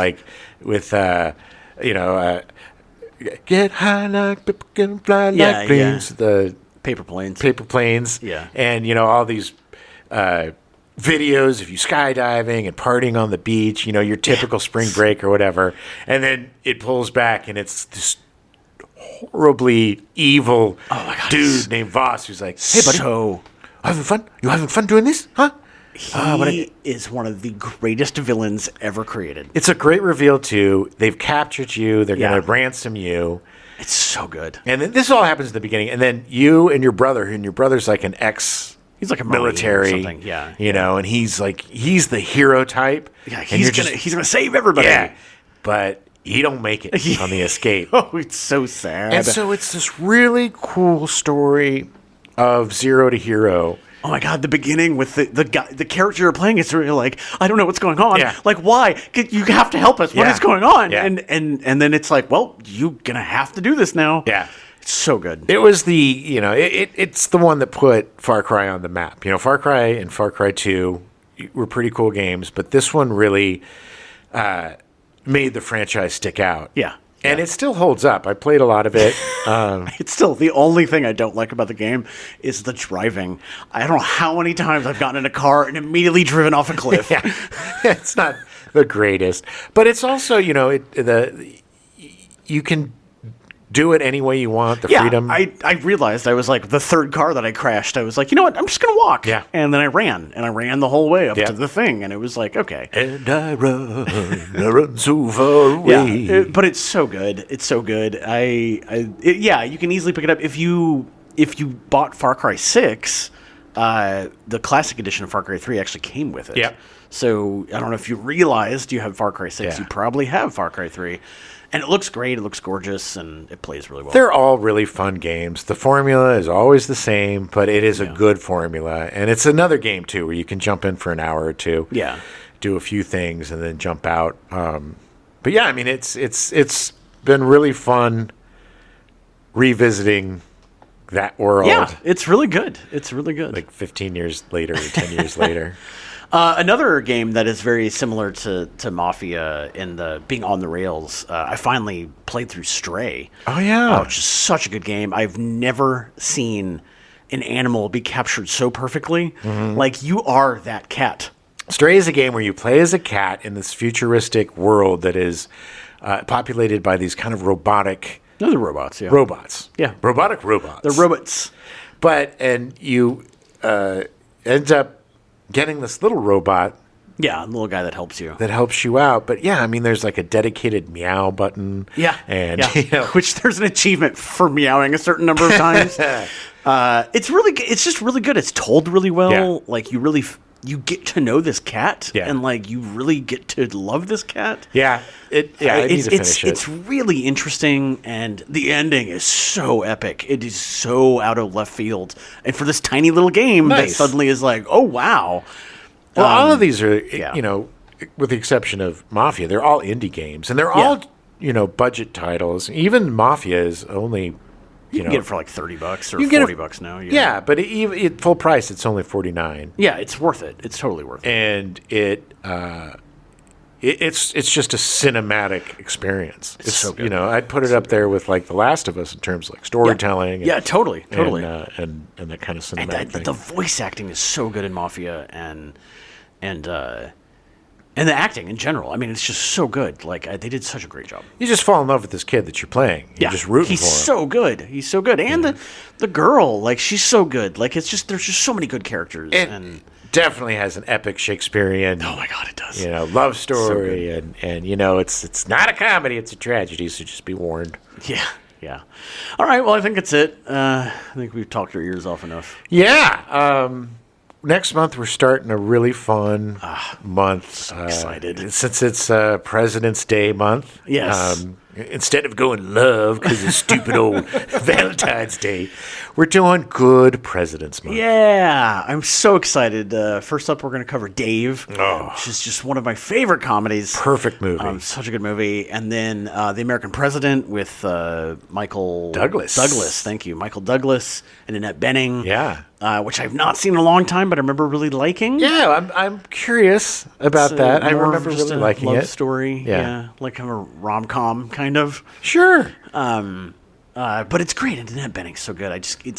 get high like people can fly like planes. The paper planes. Yeah. And, all these videos of you skydiving and partying on the beach, your typical spring break or whatever. And then it pulls back and it's this horribly evil dude named Voss who's like, hey, buddy, having fun? You having fun doing this? Huh? He is one of the greatest villains ever created. It's a great reveal, too. They've captured you. They're going to ransom you. It's so good. And then this all happens at the beginning. And then you and your brother's like an he's like a military, or something. And he's the hero type. Yeah, he's gonna save everybody. Yeah, but he don't make it on the escape. Oh, it's so sad. And so it's this really cool story of zero to hero. Oh my God! The beginning with the guy, the character you're playing is really like, I don't know what's going on. Yeah. Like, why? You have to help us. What is going on? Yeah. And then it's like, well, you're gonna have to do this now. Yeah. It's so good. It was it's the one that put Far Cry on the map. Far Cry and Far Cry 2 were pretty cool games, but this one really made the franchise stick out. Yeah. And it still holds up. I played a lot of it. It's still the only thing I don't like about the game is the driving. I don't know how many times I've gotten in a car and immediately driven off a cliff. Yeah. It's not the greatest, but it's also you can do it any way you want, the Yeah, freedom. I realized I was like the third car that I crashed. I was like, you know what? I'm just going to walk. Yeah. And then I ran the whole way up to the thing. And it was like, okay. And I run so far away. Yeah, but it's so good. It's so good. You can easily pick it up. If you bought Far Cry 6, the classic edition of Far Cry 3 actually came with it. Yep. So I don't know if you realized you have Far Cry 6. Yeah. You probably have Far Cry 3. And it looks great. It looks gorgeous, and it plays really well. They're all really fun games. The formula is always the same, but it is a good formula. And it's another game, too, where you can jump in for an hour or two. Yeah. Do a few things and then jump out. But yeah, I mean, it's been really fun revisiting that world. Yeah, it's really good. It's really good. Like 15 years later or 10 years later. Another game that is very similar to Mafia in the being on the rails. I finally played through Stray. Oh, yeah. Which is such a good game. I've never seen an animal be captured so perfectly. Mm-hmm. Like, you are that cat. Stray is a game where you play as a cat in this futuristic world that is populated by these kind of robotic... No, they're robots, yeah. Robots. Yeah. Robotic robots. They're robots. And you end up getting this little robot. Yeah, the little guy that helps you. That helps you out. But yeah, I mean, there's like a dedicated meow button. Yeah. And, You know. Which there's an achievement for meowing a certain number of times. It's just really good. It's told really well. Yeah. Like, you get to know this cat. Yeah. And, like, you really get to love this cat. Yeah. I need to finish it. It's really interesting, and the ending is so epic. It is so out of left field. And for this tiny little game that suddenly is like, oh, wow. Well, all of these are, you know, with the exception of Mafia, they're all indie games. And they're all, you know, budget titles. Even Mafia is only... You can get it for like $30 or $40 now. Yeah, but at full price, it's only $49. Yeah, it's worth it. It's totally worth it. And it's just a cinematic experience. It's so good. You know, I'd put it up there with like The Last of Us in terms of like storytelling. Yeah, totally. And that kind of cinematic thing. The voice acting is so good in Mafia, and the acting in general. I mean, it's just so good. Like, they did such a great job. You just fall in love with this kid that you're playing. You're just rooting for him. He's so good. He's so good. And the girl, like, she's so good. Like, there's just so many good characters. And definitely has an epic Shakespearean. Oh my God, it does. You know, love story, and you know, it's not a comedy, it's a tragedy. So just be warned. Yeah. All right. Well, I think that's it. I think we've talked our ears off enough. Yeah. Next month, we're starting a really fun month. So excited. Since it's President's Day month. Yes. Instead of going love because of stupid old Valentine's Day, we're doing Good President's Month. Yeah. I'm so excited. First up, we're going to cover Dave, which is just one of my favorite comedies. Perfect movie. Such a good movie. And then The American President with Michael Douglas. Thank you. Michael Douglas and Annette Bening. Yeah. Which I've not seen in a long time, but I remember really liking. Yeah, I'm curious about that. I remember really liking love it. Story. Yeah. Like a rom-com kind of. Sure. But it's great. And Annette Bening's so good.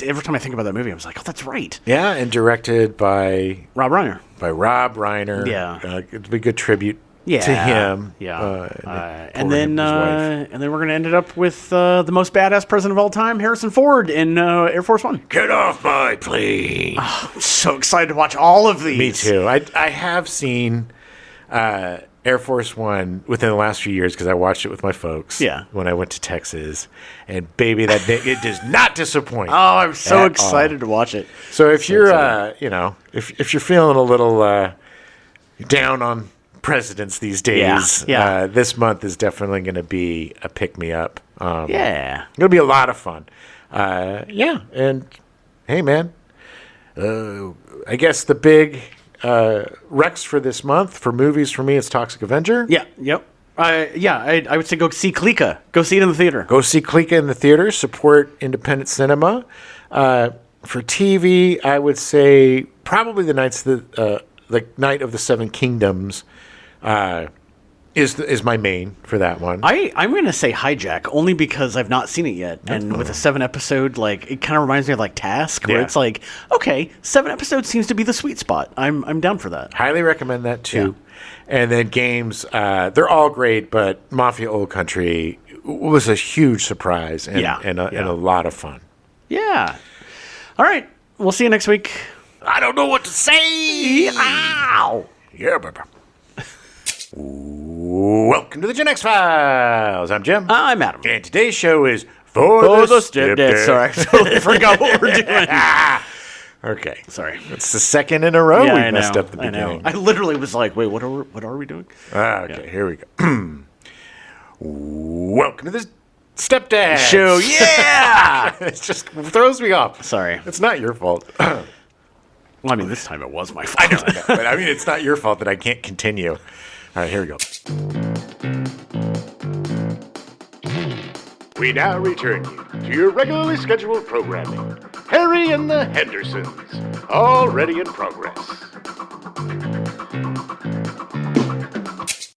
Every time I think about that movie, I was like, oh, that's right. Yeah, and directed by Rob Reiner. Yeah. It'd be a good tribute to him. Yeah. And then we're going to end it up with the most badass president of all time, Harrison Ford in Air Force One. Get off my plane. Oh, I'm so excited to watch all of these. Me too. I have seen Air Force One within the last few years because I watched it with my folks. Yeah. When I went to Texas, and baby, it does not disappoint. Oh, I'm so excited to watch it. So if you're, if you're feeling a little down on presidents these days, this month is definitely going to be a pick me up. It'll be a lot of fun. And hey, man, I guess the big Rex for this month for movies for me, it's Toxic Avenger. Yeah. Yep. I would say go see Klika. Go see it in the theater. Go see Klika in the theater. Support independent cinema. For TV, I would say probably the Night of the Seven Kingdoms is my main for that one. I'm going to say Hijack only because I've not seen it yet, and with a 7-episode, like it kind of reminds me of like Task, where it's like, okay, 7 episodes seems to be the sweet spot. I'm down for that. Highly recommend that too. Yeah. And then games, they're all great, but Mafia Old Country was a huge surprise and a lot of fun. Yeah. All right. We'll see you next week. I don't know what to say. Ow. Yeah, baby. Welcome to the Gen X Files. I'm Jim. I'm Adam. And today's show is For the Stepdads. Sorry, I totally forgot what we're doing. Okay. Sorry. It's the second in a row we messed up the beginning. I literally was like, wait, what are we doing? Okay, here we go. Welcome to the Stepdads show. Yeah! It just throws me off. Sorry. It's not your fault. Well, I mean, this time it was my fault. I know. But I mean, it's not your fault that I can't continue. All right, here we go. We now return you to your regularly scheduled programming. Harry and the Hendersons, already in progress.